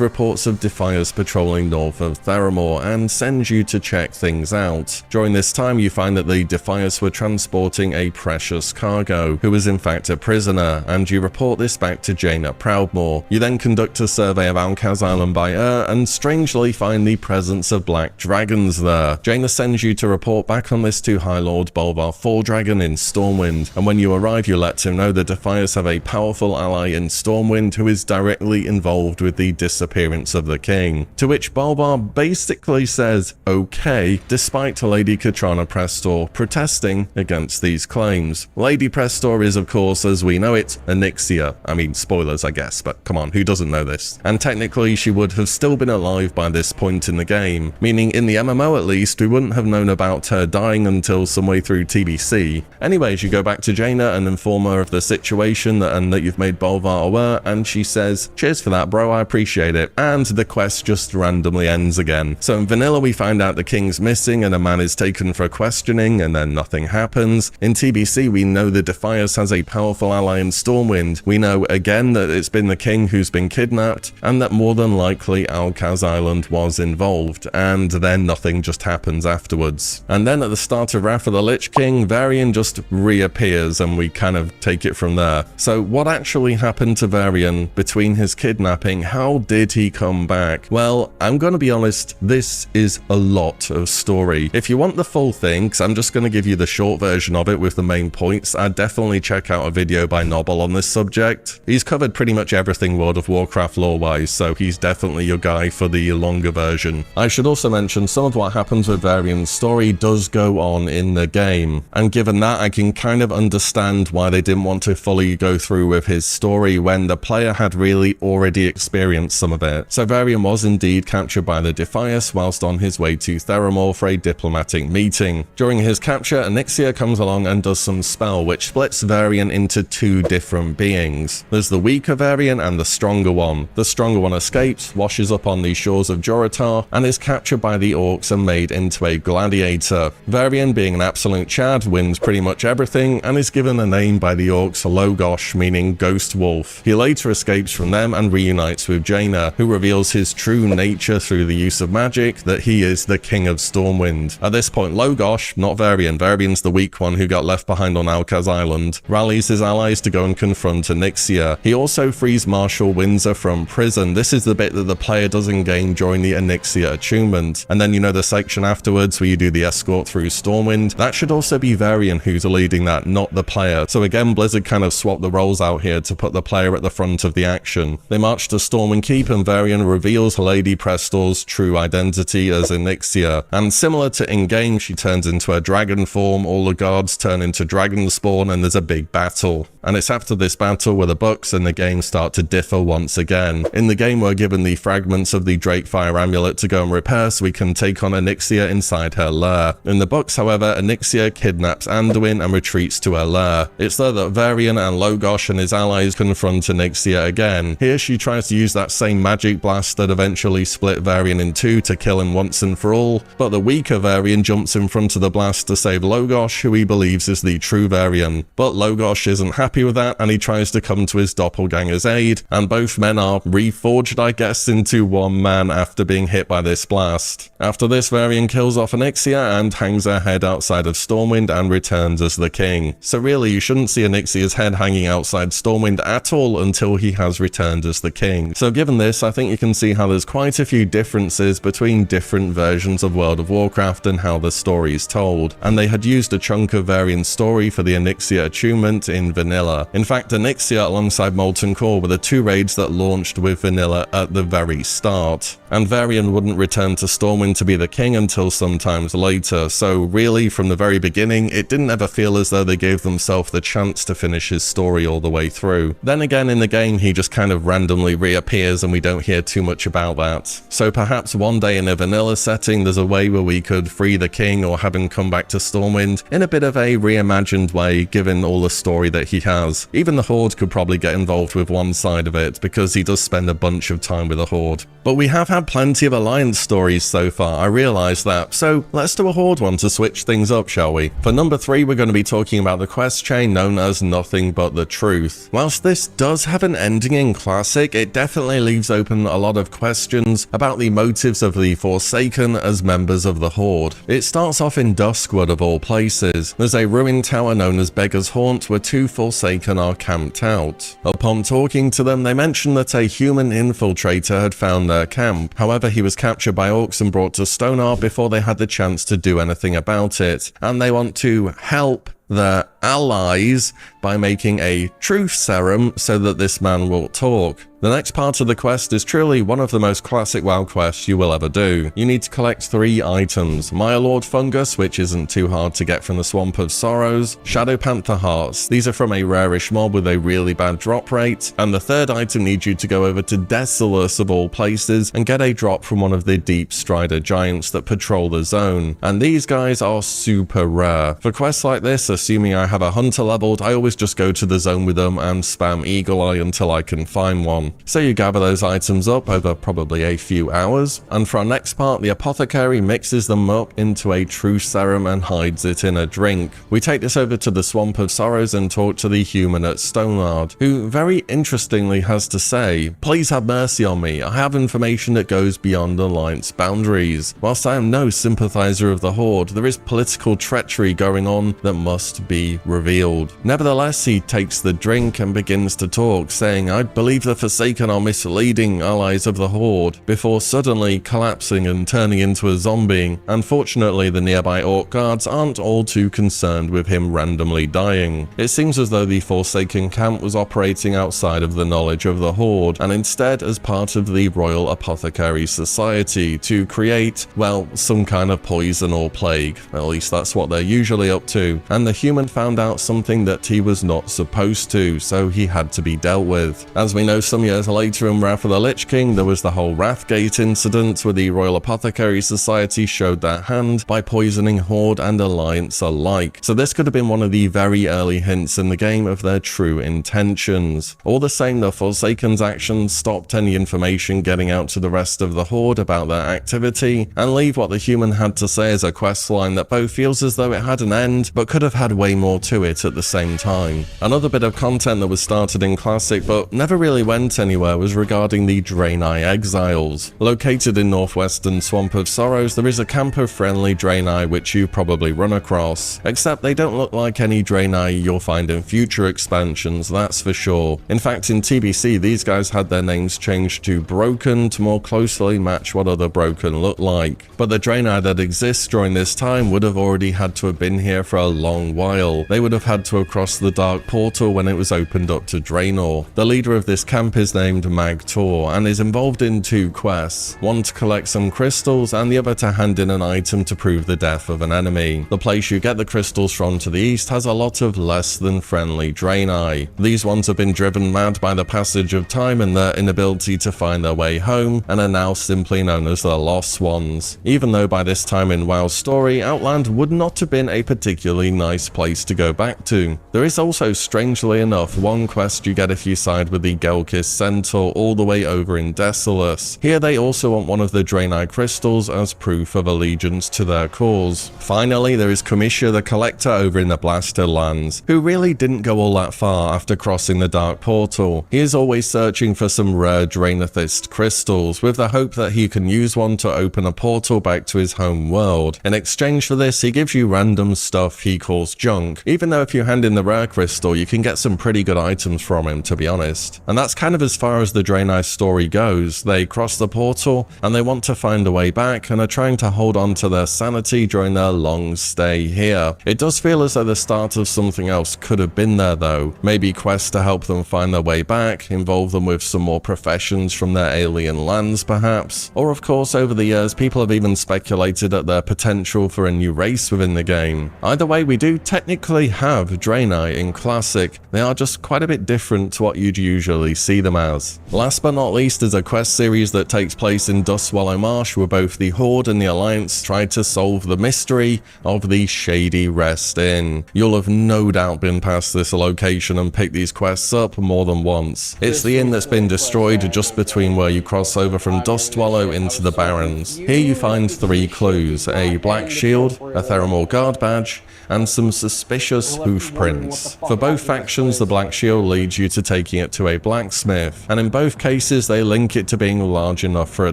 reports of Defias patrolling north of Theramore and sends you to check things out. During this time you find that the Defias were transporting a precious cargo, who was in fact a prisoner, and you report this back to Jaina Proudmoore. You then conduct a survey of Alkaz Island by air and strangely find the presence of black dragons there. Jaina sends you to report back on this to High Lord Bolvar Foredragon in Stormwind, and when you arrive you let him know the Defias have a powerful ally in Stormwind who is directly involved with the disappearance of the king. To which Bolvar basically says okay, despite Lady Katrana Prestor protesting against these claims. Lady Prestor is of course, as we know it, Onyxia. mean, spoilers, I guess, but come on, who doesn't know this? And technically, she would have still been alive by this point in the game, meaning in the MMO at least, we wouldn't have known about her dying until some way through TBC. Anyways, you go back to Jaina and inform her of the situation and that you've made Bolvar aware, and she says, cheers for that, bro, I appreciate it. And the quest just randomly ends again. So in vanilla, we find out the king's missing and a man is taken for questioning, and then nothing happens. In TBC, we know the Defias has a powerful ally in Stormwind. We know again that it's been the king who's been kidnapped, and that more than likely Alcaz Island was involved, and then nothing just happens afterwards. And then at the start of Wrath of the Lich King, Varian just reappears, and we kind of take it from there. So what actually happened to Varian between his kidnapping? How did he come back? Well, I'm gonna be honest, this is a lot of story. If you want the full thing, because I'm just gonna give you the short version of it with the main points, I'd definitely check out a video by Nobble on this subject. He's covered pretty much everything World of Warcraft lore-wise, so he's definitely your guy for the longer version. I should also mention some of what happens with Varian's story does go on in the game, and given that, I can kind of understand why they didn't want to fully go through with his story when the player had really already experienced some of it. So Varian was indeed captured by the Defias whilst on his way to Theramore for a diplomatic meeting. During his capture, Onyxia comes along and does some spell which splits Varian into two different beings. There's the weaker Varian and the stronger one. The stronger one escapes, washes up on the shores of Joritar, and is captured by the orcs and made into a gladiator. Varian, being an absolute Chad, wins pretty much everything and is given a name by the orcs Logosh, meaning ghost wolf. He later escapes from them and reunites with Jaina, who reveals his true nature through the use of magic, that he is the king of Stormwind. At this point, Logosh, not Varian, Varian's the weak one who got left behind on Alcaz Island, rallies his allies to go and confront Onyxia. He also frees Marshal Windsor from prison. This is the bit that the player doesn't gain during the Onyxia attunement. And then you know the section afterwards where you do the escort through Stormwind? That should also be Varian who's leading that, not the player. So again, Blizzard kind of swapped the roles out here to put the player at the front of the action. They march to Stormwind Keep and Varian reveals Lady Prestor's true identity as Onyxia. And similar to in-game, she turns into her dragon form, all the guards turn into dragon spawn, and there's a big battle. And it's after this battle where the books in the game start to differ once again. In the game, we're given the fragments of the Drakefire amulet to go and repair so we can take on Onyxia inside her lair. In the books, however, Onyxia kidnaps Anduin and retreats to her lair. It's there that Varian and Logosh and his allies confront Onyxia again. Here she tries to use that same magic blast that eventually split Varian in two to kill him once and for all, but the weaker Varian jumps in front of the blast to save Logosh, who he believes is the true Varian. But Logosh isn't happy with that and he tries to come to his doppelganger's aid, and both men are reforged, I guess, into one man after being hit by this blast. After this, Varian kills off Onyxia and hangs her head outside of Stormwind and returns as the king. So really, you shouldn't see Onyxia's head hanging outside Stormwind at all until he has returned as the king. So given this, I think you can see how there's quite a few differences between different versions of World of Warcraft and how the story is told. And they had used a chunk of Varian's story for the Onyxia attunement in vanilla. In fact, Onyxia alongside Molten Core were the two raids that launched with vanilla at the very start. And Varian wouldn't return to Stormwind to be the king until sometimes later, so really from the very beginning it didn't ever feel as though they gave themselves the chance to finish his story all the way through. Then again, in the game he just kind of randomly reappears and we don't hear too much about that. So perhaps one day in a vanilla setting there's a way where we could free the king or have him come back to Stormwind in a bit of a reimagined way given all the story that he has. Even the Horde could probably get involved with one side of it because he does spend a bunch of time with the Horde. But we have had plenty of Alliance stories so far, I realise that, so let's do a Horde one to switch things up, shall we? For number 3 we're going to be talking about the quest chain known as Nothing But the Truth. Whilst this does have an ending in Classic, it definitely leaves open a lot of questions about the motives of the Forsaken as members of the Horde. It starts off in Duskwood of all places. There's a ruined tower known as Beggar's Haunt where two Forsaken are camped out. Upon talking to them, they mention that a human infiltrator had found their camp. However, he was captured by orcs and brought to Stonar before they had the chance to do anything about it, and they want to help their allies by making a truth serum so that this man will talk. The next part of the quest is truly one of the most classic WoW quests you will ever do. You need to collect 3 items: Mirelord Fungus, which isn't too hard to get from the Swamp of Sorrows, Shadow Panther Hearts, these are from a rarish mob with a really bad drop rate, and the third item needs you to go over to Desolus of all places and get a drop from one of the Deep Strider giants that patrol the zone, and these guys are super rare. For quests like this, assuming I have a hunter leveled, I always just go to the zone with them and spam Eagle Eye until I can find one. So you gather those items up over probably a few hours, and for our next part, the apothecary mixes them up into a truth serum and hides it in a drink. We take this over to the Swamp of Sorrows and talk to the human at Stoneyard, who very interestingly has to say, "Please have mercy on me, I have information that goes beyond Alliance boundaries. Whilst I am no sympathizer of the Horde, there is political treachery going on that must be revealed." Nevertheless, he takes the drink and begins to talk, saying, "I believe the Forsaken are misleading allies of the Horde," before suddenly collapsing and turning into a zombie. Unfortunately, the nearby Orc guards aren't all too concerned with him randomly dying. It seems as though the Forsaken camp was operating outside of the knowledge of the Horde, and instead as part of the Royal Apothecary Society to create, well, some kind of poison or plague. At least that's what they're usually up to. And the human found out something that he was not supposed to, so he had to be dealt with. As we know, some years later in Wrath of the Lich King, there was the whole Wrathgate incident where the Royal Apothecary Society showed their hand by poisoning Horde and Alliance alike. So this could have been one of the very early hints in the game of their true intentions. All the same, the Forsaken's actions stopped any information getting out to the rest of the Horde about their activity, and leave what the human had to say as a questline that both feels as though it had an end, but could have had way more to it at the same time. Another bit of content that was started in Classic but never really went anywhere was regarding the Draenei Exiles. Located in northwestern Swamp of Sorrows, there is a camp of friendly Draenei which you probably run across, except they don't look like any Draenei you'll find in future expansions, that's for sure. In fact, in TBC, these guys had their names changed to Broken to more closely match what other Broken look like. But the Draenei that exists during this time would have already had to have been here for a long while. They would have had to have crossed the Dark Portal when it was opened up to Draenor. The leader of this camp is named Magtor and is involved in 2 quests, one to collect some crystals and the other to hand in an item to prove the death of an enemy. The place you get the crystals from to the east has a lot of less than friendly Draenei. These ones have been driven mad by the passage of time and their inability to find their way home, and are now simply known as the Lost Ones. Even though by this time in WoW's story, Outland would not have been a particularly nice place to go back to. There is also, strangely enough, one quest you get if you side with the Gelkis Centaur all the way over in Desolus. Here they also want one of the Draenei crystals as proof of allegiance to their cause. Finally, there is Commissia the Collector over in the Blasted Lands, who really didn't go all that far after crossing the Dark Portal. He is always searching for some rare Draenethist crystals, with the hope that he can use one to open a portal back to his home world. In exchange for this, he gives you random stuff he calls junk, even though if you hand in the rare crystal, you can get some pretty good items from him, to be honest. And that's kind of as far as the Draenei story goes. They cross the portal, and they want to find a way back, and are trying to hold on to their sanity during their long stay here. It does feel as though the start of something else could have been there though. Maybe quests to help them find their way back, involve them with some more professions from their alien lands perhaps. Or of course, over the years, people have even speculated at their potential for a new race within the game. Either way, we do technically have Draenei in Classic. They are just quite a bit different to what you'd usually see them as. Last but not least is a quest series that takes place in Dustswallow Marsh, where both the Horde and the Alliance try to solve the mystery of the Shady Rest Inn. You'll have no doubt been past this location and picked these quests up more than once. It's the inn that's been destroyed just between where you cross over from Dustswallow into the Barrens. Here you find 3 clues: a black shield, a Theramore guard badge, and some suspicious hoof prints. For both factions, the black shield leads you to taking it to a blacksmith, and in both cases they link it to being large enough for a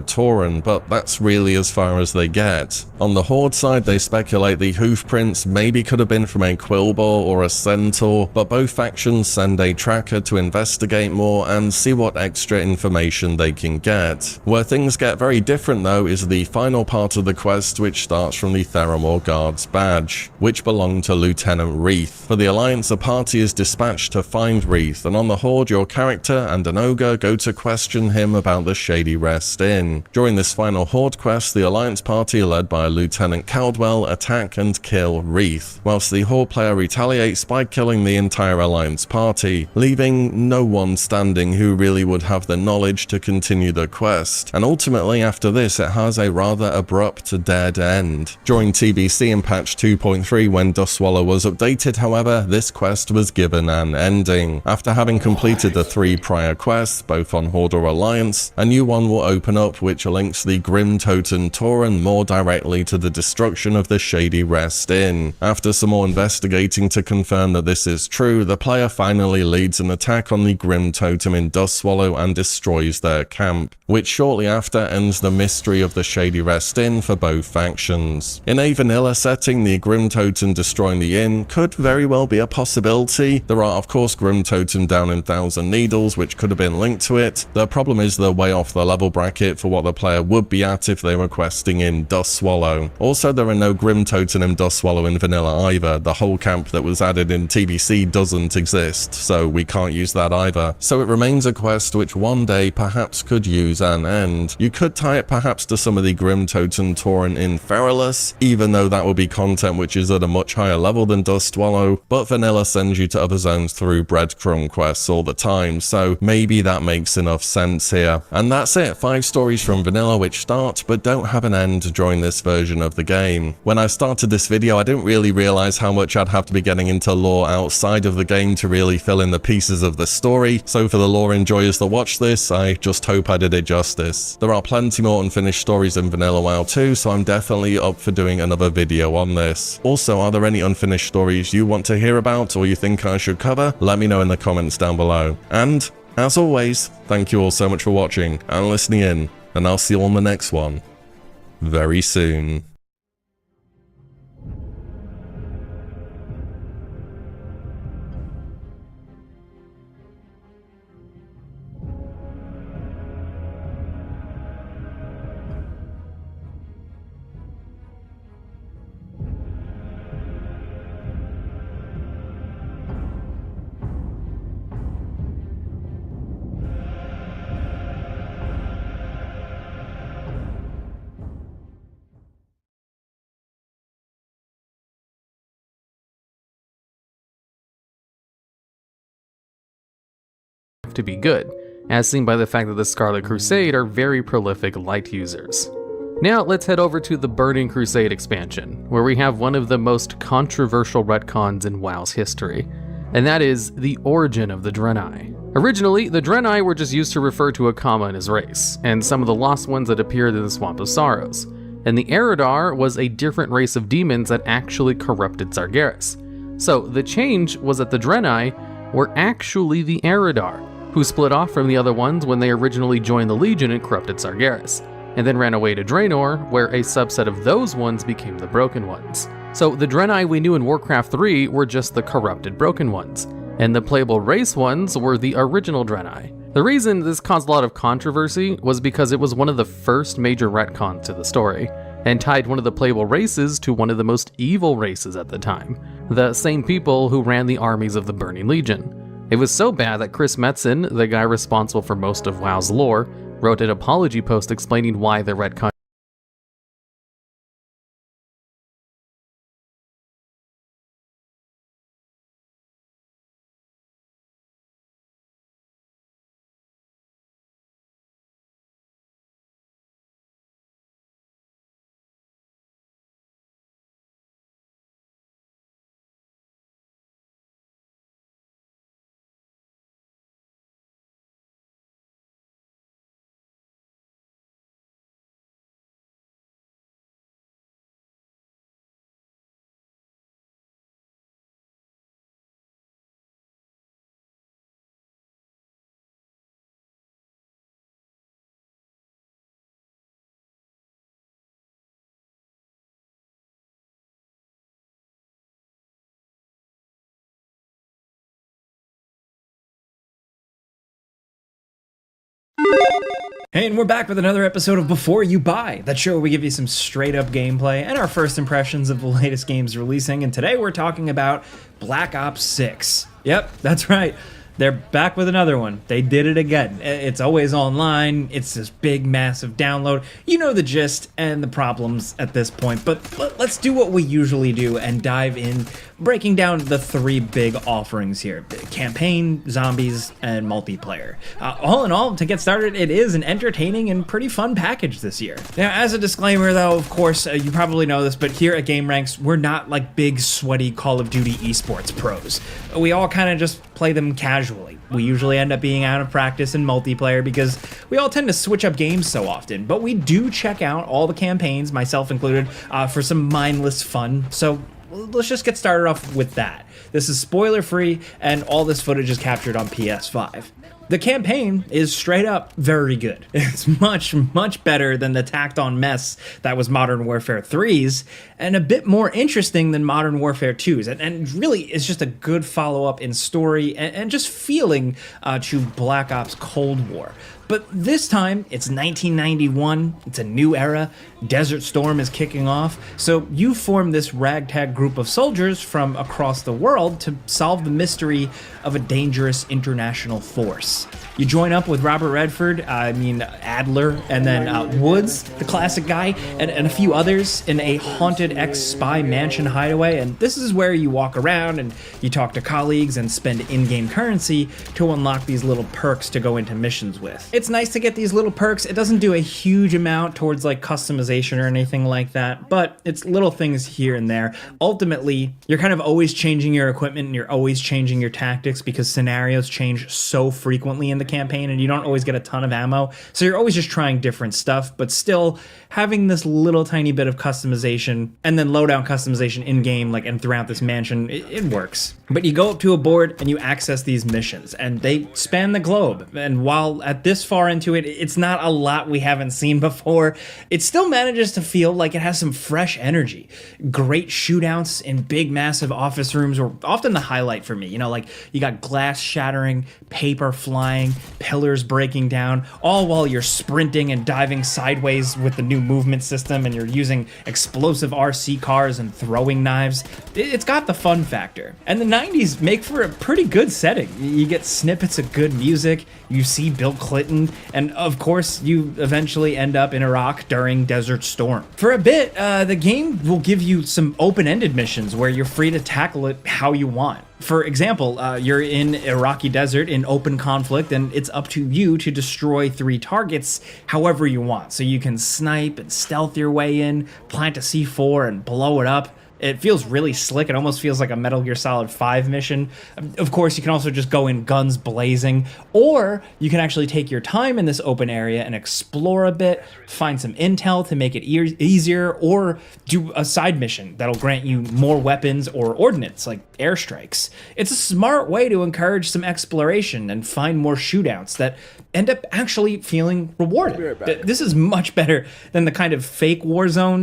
Tauren, but that's really as far as they get. On the Horde side, they speculate the hoof prints maybe could have been from a Quillboar or a Centaur, but both factions send a tracker to investigate more and see what extra information they can get. Where things get very different though is the final part of the quest, which starts from the Theramore Guard's badge, which belonged to Lieutenant Wreath. For the Alliance, a party is dispatched to find Wreath, and on the Horde, your character and an ogre go to question him about the Shady Rest Inn. During this final Horde quest, the Alliance party, led by Lieutenant Caldwell, attack and kill Wreath, whilst the Horde player retaliates by killing the entire Alliance party, leaving no one standing who really would have the knowledge to continue the quest. And ultimately, after this, it has a rather abrupt dead end. During TBC in patch 2.3, when Dustswallow was updated, however, this quest was given an ending. After having completed the 3 prior quests, both on Horde or Alliance, a new one will open up which links the Grim Toten Tauren more directly to the destruction of the Shady Rest Inn. After some more investigating to confirm that this is true, the player finally leads an attack on the Grim Totem in Dustswallow and destroys their camp, which shortly after ends the mystery of the Shady Rest Inn for both factions. In a vanilla setting, the Grim Totem destroying the inn could very well be a possibility. There are of course Grim Totem down in Thousand Needles which could have been linked to it. The problem is they're way off the level bracket for what the player would be at if they were questing in Dustswallow. Also, there are no Grim Totem in Dustswallow in vanilla either. The whole camp that was added in TBC doesn't exist, so we can't use that either. So it remains a quest which one day perhaps could use an end. You could tie it perhaps to some of the Grim Toten Tauren in Feralus, even though that would be content which is at a much higher level than Dustswallow, but vanilla sends you to other zones through breadcrumb quests all the time, so maybe that makes enough sense here. And that's it, 5 stories from vanilla which start but don't have an end during this version of the game. When I started this video, I didn't really realize how much I'd have to be getting into lore outside of the game to really fill in the pieces of the story, so for the lore enjoyers that watch this, I just hope I did it justice. There are plenty more unfinished stories in Vanilla WoW too, so I'm definitely up for doing another video on this. Also, are there any unfinished stories you want to hear about or you think I should cover? Let me know in the comments down below. And, as always, thank you all so much for watching and listening in, and I'll see you on the next one very soon. To be good, as seen by the fact that the Scarlet Crusade are very prolific light users. Now let's head over to the Burning Crusade expansion, where we have one of the most controversial retcons in WoW's history, and that is the origin of the Draenei. Originally, the Draenei were just used to refer to Akama and his race, and some of the lost ones that appeared in the Swamp of Sorrows, and the Eridar was a different race of demons that actually corrupted Sargeras. So the change was that the Draenei were actually the Eridar, who split off from the other ones when they originally joined the Legion and corrupted Sargeras, and then ran away to Draenor, where a subset of those ones became the Broken Ones. So the Draenei we knew in Warcraft 3 were just the corrupted Broken Ones, and the playable race ones were the original Draenei. The reason this caused a lot of controversy was because it was one of the first major retcons to the story, and tied one of the playable races to one of the most evil races at the time, the same people who ran the armies of the Burning Legion. It was so bad that Chris Metzen, the guy responsible for most of WoW's lore, wrote an apology post explaining why the retcon Hey, and we're back with another episode of Before You Buy, that show where we give you some straight up gameplay and our first impressions of the latest games releasing. And today we're talking about Black Ops 6. Yep, that's right. They're back with another one. They did it again. It's always online. It's this big, massive download. You know the gist and the problems at this point, but let's do what we usually do and dive in, breaking down the three big offerings here: campaign, zombies, and multiplayer. All in all, to get started, it is an entertaining and pretty fun package this year. Now, as a disclaimer though, of course, you probably know this, but here at Game Ranks, we're not like big, sweaty Call of Duty esports pros. We all kind of just play them casually. We usually end up being out of practice in multiplayer because we all tend to switch up games so often, but we do check out all the campaigns, myself included, for some mindless fun. So let's just get started off with that. This is spoiler free, and all this footage is captured on PS5. The campaign is straight up very good. It's much, much better than the tacked on mess that was Modern Warfare 3's, and a bit more interesting than Modern Warfare 2's, and really is just a good follow-up in story and just feeling to Black Ops Cold War. But this time, it's 1991, it's a new era, Desert Storm is kicking off, so you form this ragtag group of soldiers from across the world to solve the mystery of a dangerous international force. You join up with Robert Redford, Adler, and then Woods, the classic guy, and a few others in a haunted ex-spy mansion hideaway, and this is where you walk around and you talk to colleagues and spend in-game currency to unlock these little perks to go into missions with. It's nice to get these little perks. It doesn't do a huge amount towards like customization or anything like that, but it's little things here and there. Ultimately, you're kind of always changing your equipment and you're always changing your tactics because scenarios change so frequently in the campaign and you don't always get a ton of ammo. So you're always just trying different stuff, but still having this little tiny bit of customization and then loadout customization in game, like, and throughout this mansion, it works. But you go up to a board and you access these missions and they span the globe. And while at this far into it, it's not a lot we haven't seen before, it still manages to feel like it has some fresh energy. Great shootouts in big, massive office rooms were often the highlight for me. You know, like you got glass shattering, paper flying, pillars breaking down, all while you're sprinting and diving sideways with the new movement system and you're using explosive RC cars and throwing knives. It's got the fun factor. And the 90s make for a pretty good setting. You get snippets of good music, you see Bill Clinton, and of course you eventually end up in Iraq during Desert Storm. For a bit, the game will give you some open-ended missions where you're free to tackle it how you want. For example, you're in Iraqi desert in open conflict and it's up to you to destroy 3 targets however you want. So you can snipe and stealth your way in, plant a C4 and blow it up. It feels really slick. It almost feels like a Metal Gear Solid 5 mission. Of course, you can also just go in guns blazing, or you can actually take your time in this open area and explore a bit, find some intel to make it easier, or do a side mission that'll grant you more weapons or ordnance, like airstrikes. It's a smart way to encourage some exploration and find more shootouts that end up actually feeling rewarding. This is much better than the kind of fake Warzone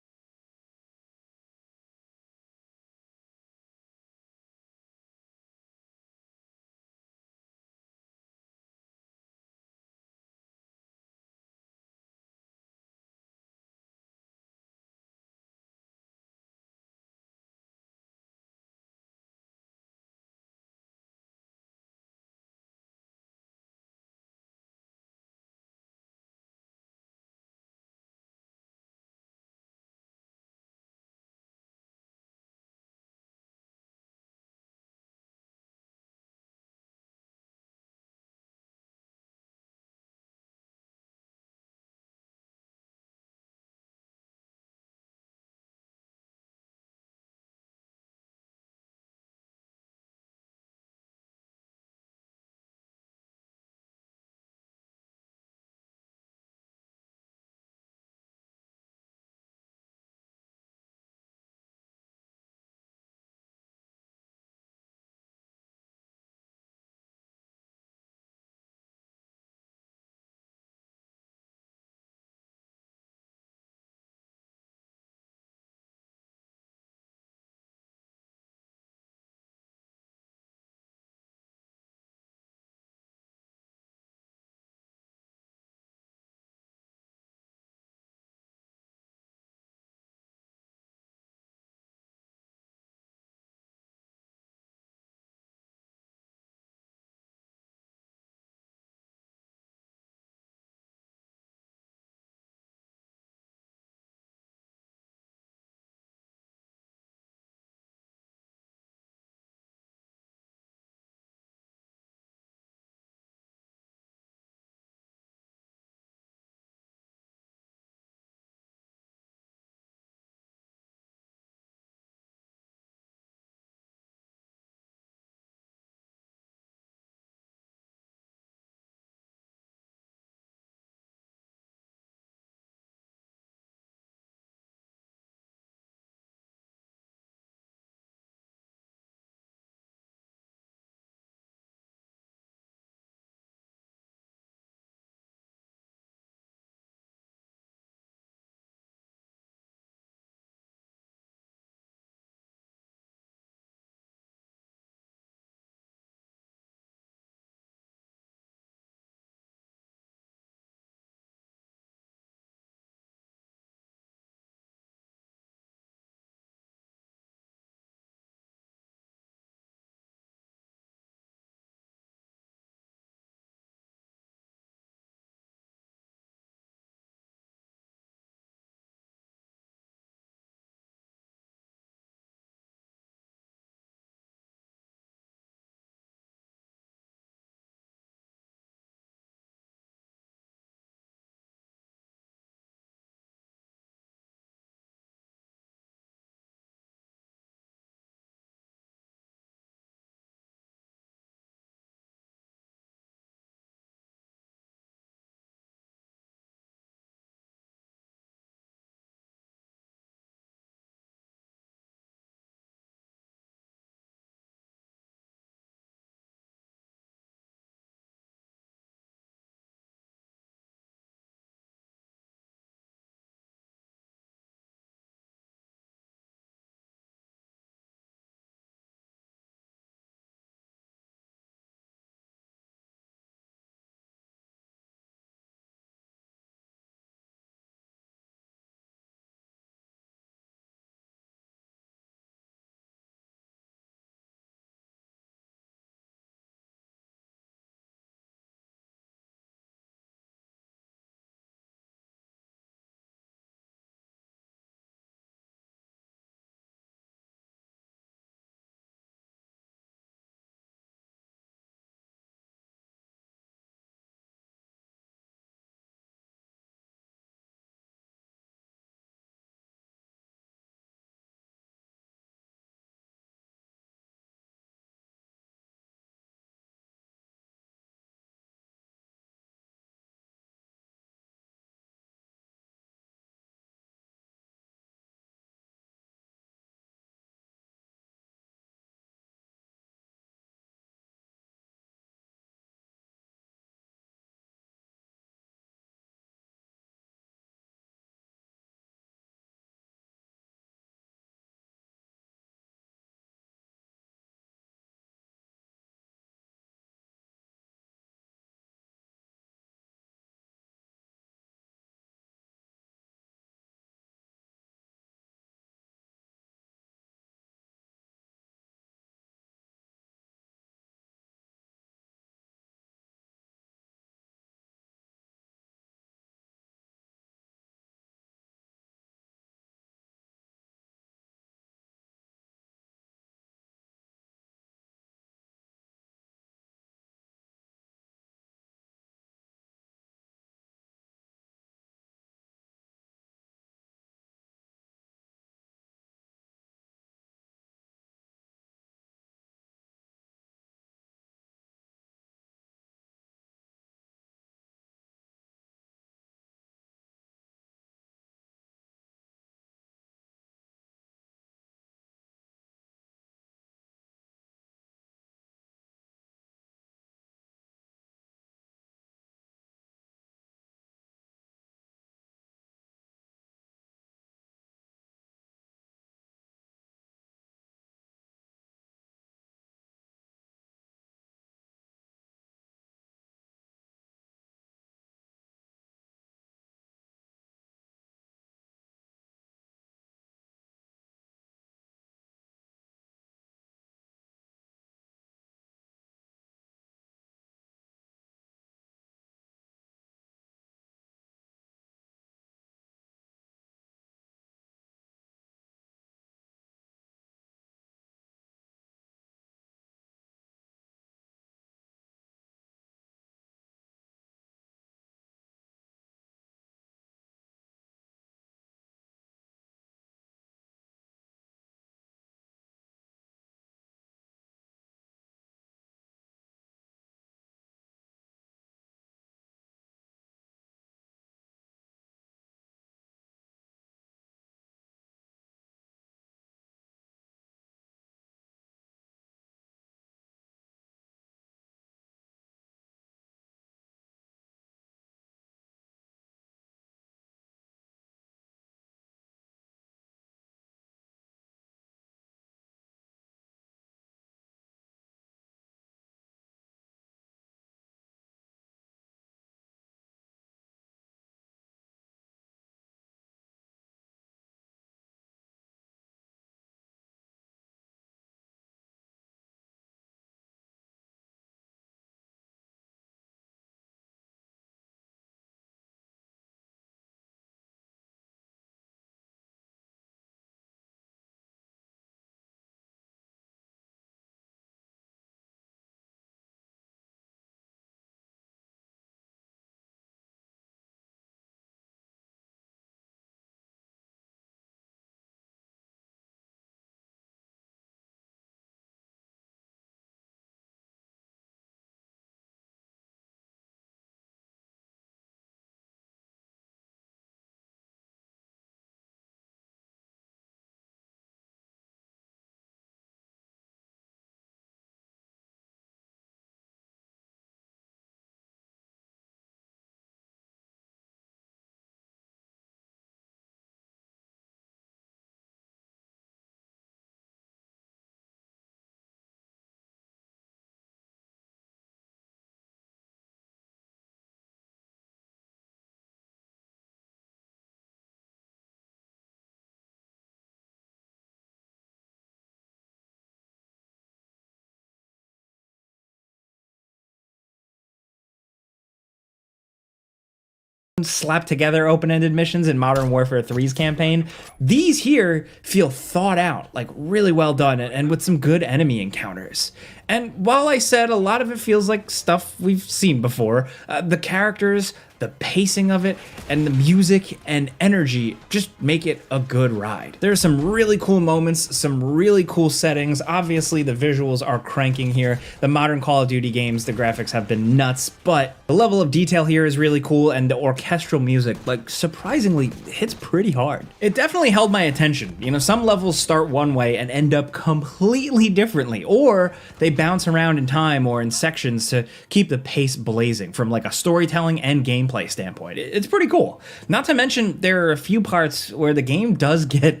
slapped together open-ended missions in Modern Warfare 3's campaign. These here feel thought out, like really well done, and with some good enemy encounters. And while I said a lot of it feels like stuff we've seen before, the characters, the pacing of it, and the music and energy just make it a good ride. There are some really cool moments, some really cool settings. Obviously, the visuals are cranking here. The modern Call of Duty games, the graphics have been nuts, but the level of detail here is really cool, and the orchestral music, like, surprisingly hits pretty hard. It definitely held my attention. You know, some levels start one way and end up completely differently, or they bounce around in time or in sections to keep the pace blazing from like a storytelling and gameplay standpoint. It's pretty cool. Not to mention, there are a few parts where the game does get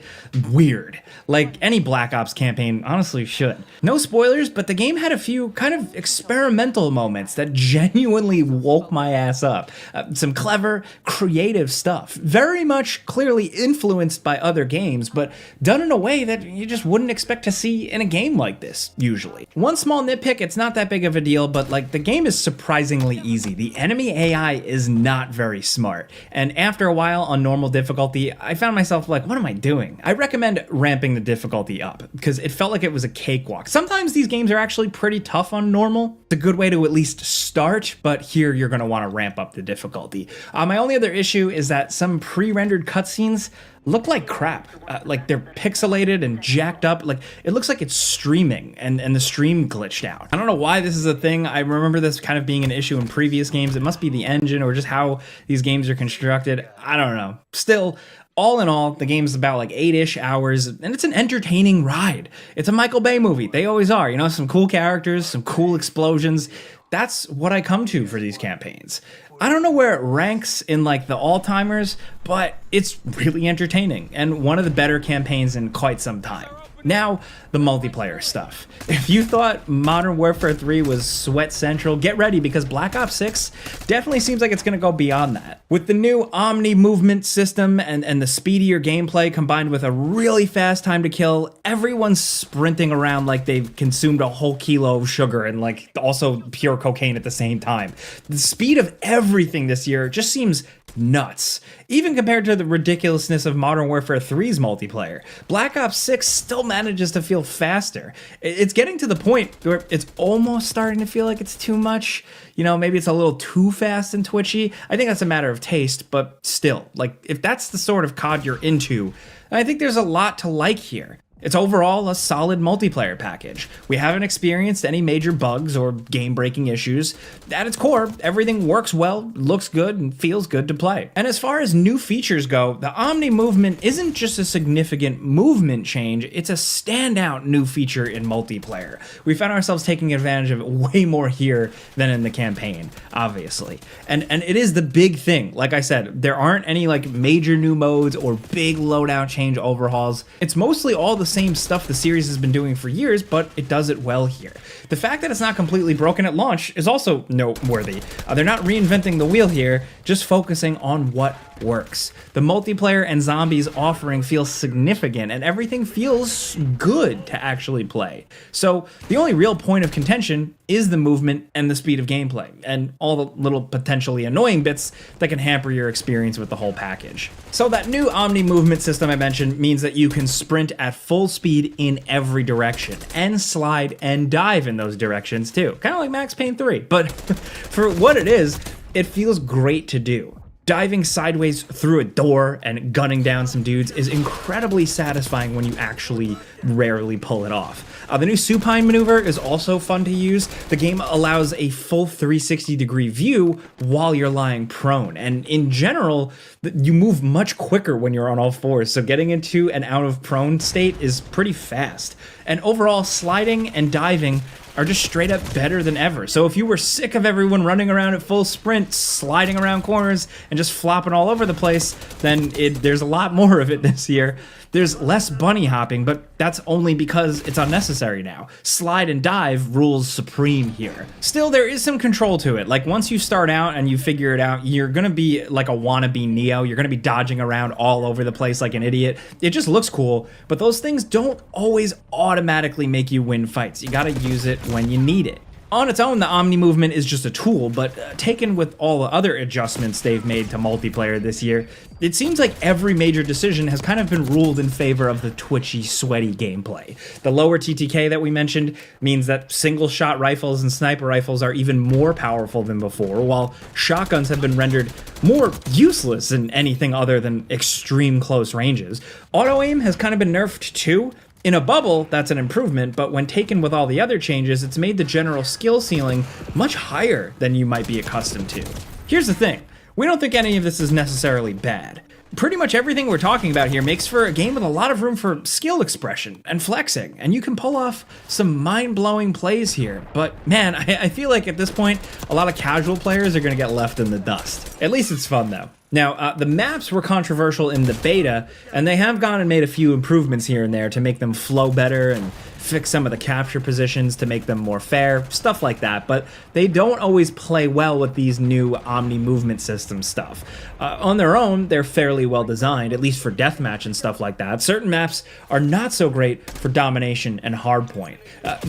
weird, like any Black Ops campaign honestly should. No spoilers, but the game had a few kind of experimental moments that genuinely woke my ass up. Some clever, creative stuff. Very much clearly influenced by other games, but done in a way that you just wouldn't expect to see in a game like this, usually. One small nitpick, it's not that big of a deal, but like the game is surprisingly easy. The enemy AI is not very smart, and after a while on normal difficulty, I found myself like, what am I doing? I recommend ramping the difficulty up, because it felt like it was a cakewalk. Sometimes these games are actually pretty tough on normal. It's a good way to at least start, but here you're going to want to ramp up the difficulty. My only other issue is that some pre-rendered cutscenes look like crap. Like they're pixelated and jacked up. Like it looks like it's streaming and the stream glitched out. I don't know why this is a thing. I remember this kind of being an issue in previous games. It must be the engine or just how these games are constructed. I don't know. Still, all in all, the game's about like 8-ish hours, and it's an entertaining ride. It's a Michael Bay movie. They always are, you know, some cool characters, some cool explosions. That's what I come to for these campaigns. I don't know where it ranks in like the all-timers, but it's really entertaining and one of the better campaigns in quite some time. Now, the multiplayer stuff. If you thought Modern Warfare 3 was sweat central, get ready because Black Ops 6 definitely seems like it's going to go beyond that. With the new Omni movement system and the speedier gameplay combined with a really fast time to kill, everyone's sprinting around like they've consumed a whole kilo of sugar and like also pure cocaine at the same time. The speed of everything this year just seems nuts. Even compared to the ridiculousness of Modern Warfare 3's multiplayer, Black Ops 6 still manages to feel faster. It's getting to the point where it's almost starting to feel like it's too much. You know, maybe it's a little too fast and twitchy. I think that's a matter of taste, but still, like, if that's the sort of COD you're into, I think there's a lot to like here. It's overall a solid multiplayer package. We haven't experienced any major bugs or game-breaking issues. At its core, everything works well, looks good, and feels good to play. And as far as new features go, the Omni movement isn't just a significant movement change, it's a standout new feature in multiplayer. We found ourselves taking advantage of it way more here than in the campaign, obviously. And it is the big thing. Like I said, there aren't any like major new modes or big loadout change overhauls. It's mostly all the same stuff the series has been doing for years, but it does it well here. The fact that it's not completely broken at launch is also noteworthy. They're not reinventing the wheel here, just focusing on what works. The multiplayer and zombies offering feels significant, and everything feels good to actually play. So the only real point of contention is the movement and the speed of gameplay, and all the little potentially annoying bits that can hamper your experience with the whole package. So that new Omni movement system I mentioned means that you can sprint at full speed in every direction, and slide and dive in those directions too. Kind of like Max Payne 3, but for what it is, it feels great to do. Diving sideways through a door and gunning down some dudes is incredibly satisfying when you actually rarely pull it off. The new supine maneuver is also fun to use. The game allows a full 360-degree view while you're lying prone, and in general, you move much quicker when you're on all fours, so getting into and out of prone state is pretty fast. And overall, sliding and diving are just straight up better than ever. So if you were sick of everyone running around at full sprint, sliding around corners, and just flopping all over the place, then there's a lot more of it this year. There's less bunny hopping, but that's only because it's unnecessary now. Slide and dive rules supreme here. Still, there is some control to it. Like, once you start out and you figure it out, you're gonna be like a wannabe Neo. You're gonna be dodging around all over the place like an idiot. It just looks cool, but those things don't always automatically make you win fights. You gotta use it when you need it. On its own, the Omni movement is just a tool, but taken with all the other adjustments they've made to multiplayer this year, it seems like every major decision has kind of been ruled in favor of the twitchy, sweaty gameplay. The lower TTK that we mentioned means that single-shot rifles and sniper rifles are even more powerful than before, while shotguns have been rendered more useless in anything other than extreme close ranges. Auto-aim has kind of been nerfed too. In a bubble, that's an improvement, but when taken with all the other changes, it's made the general skill ceiling much higher than you might be accustomed to. Here's the thing, we don't think any of this is necessarily bad. Pretty much everything we're talking about here makes for a game with a lot of room for skill expression and flexing, and you can pull off some mind-blowing plays here. But man, I feel like at this point, a lot of casual players are gonna get left in the dust. At least it's fun though. Now, the maps were controversial in the beta, and they have gone and made a few improvements here and there to make them flow better and fix some of the capture positions to make them more fair, stuff like that, but they don't always play well with these new Omni movement system stuff. On their own, they're fairly well designed, at least for deathmatch and stuff like that. Certain maps are not so great for domination and hardpoint.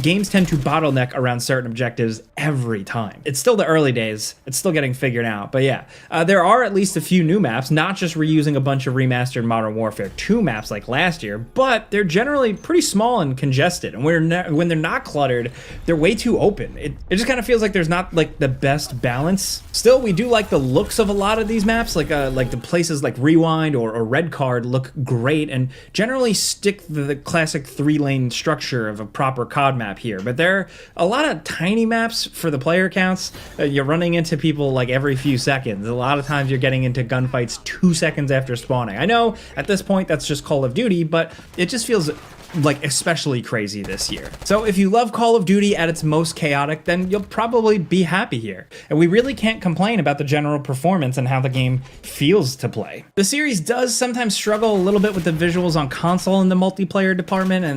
Games tend to bottleneck around certain objectives every time. It's still the early days, it's still getting figured out, but yeah. There are at least a few new maps, not just reusing a bunch of remastered Modern Warfare 2 maps like last year, but they're generally pretty small and congested. And when they're not cluttered, they're way too open. It just kind of feels like there's not like the best balance. Still, we do like the looks of a lot of these maps, like the places like Rewind or Red Card look great and generally stick to the classic 3-lane structure of a proper COD map here. But there are a lot of tiny maps for the player counts. You're running into people like every few seconds. A lot of times you're getting into gunfights 2 seconds after spawning. I know at this point that's just Call of Duty, but it just feels like especially crazy this year. So if you love Call of Duty at its most chaotic, then you'll probably be happy here. And we really can't complain about the general performance and how the game feels to play. The series does sometimes struggle a little bit with the visuals on console in the multiplayer department, and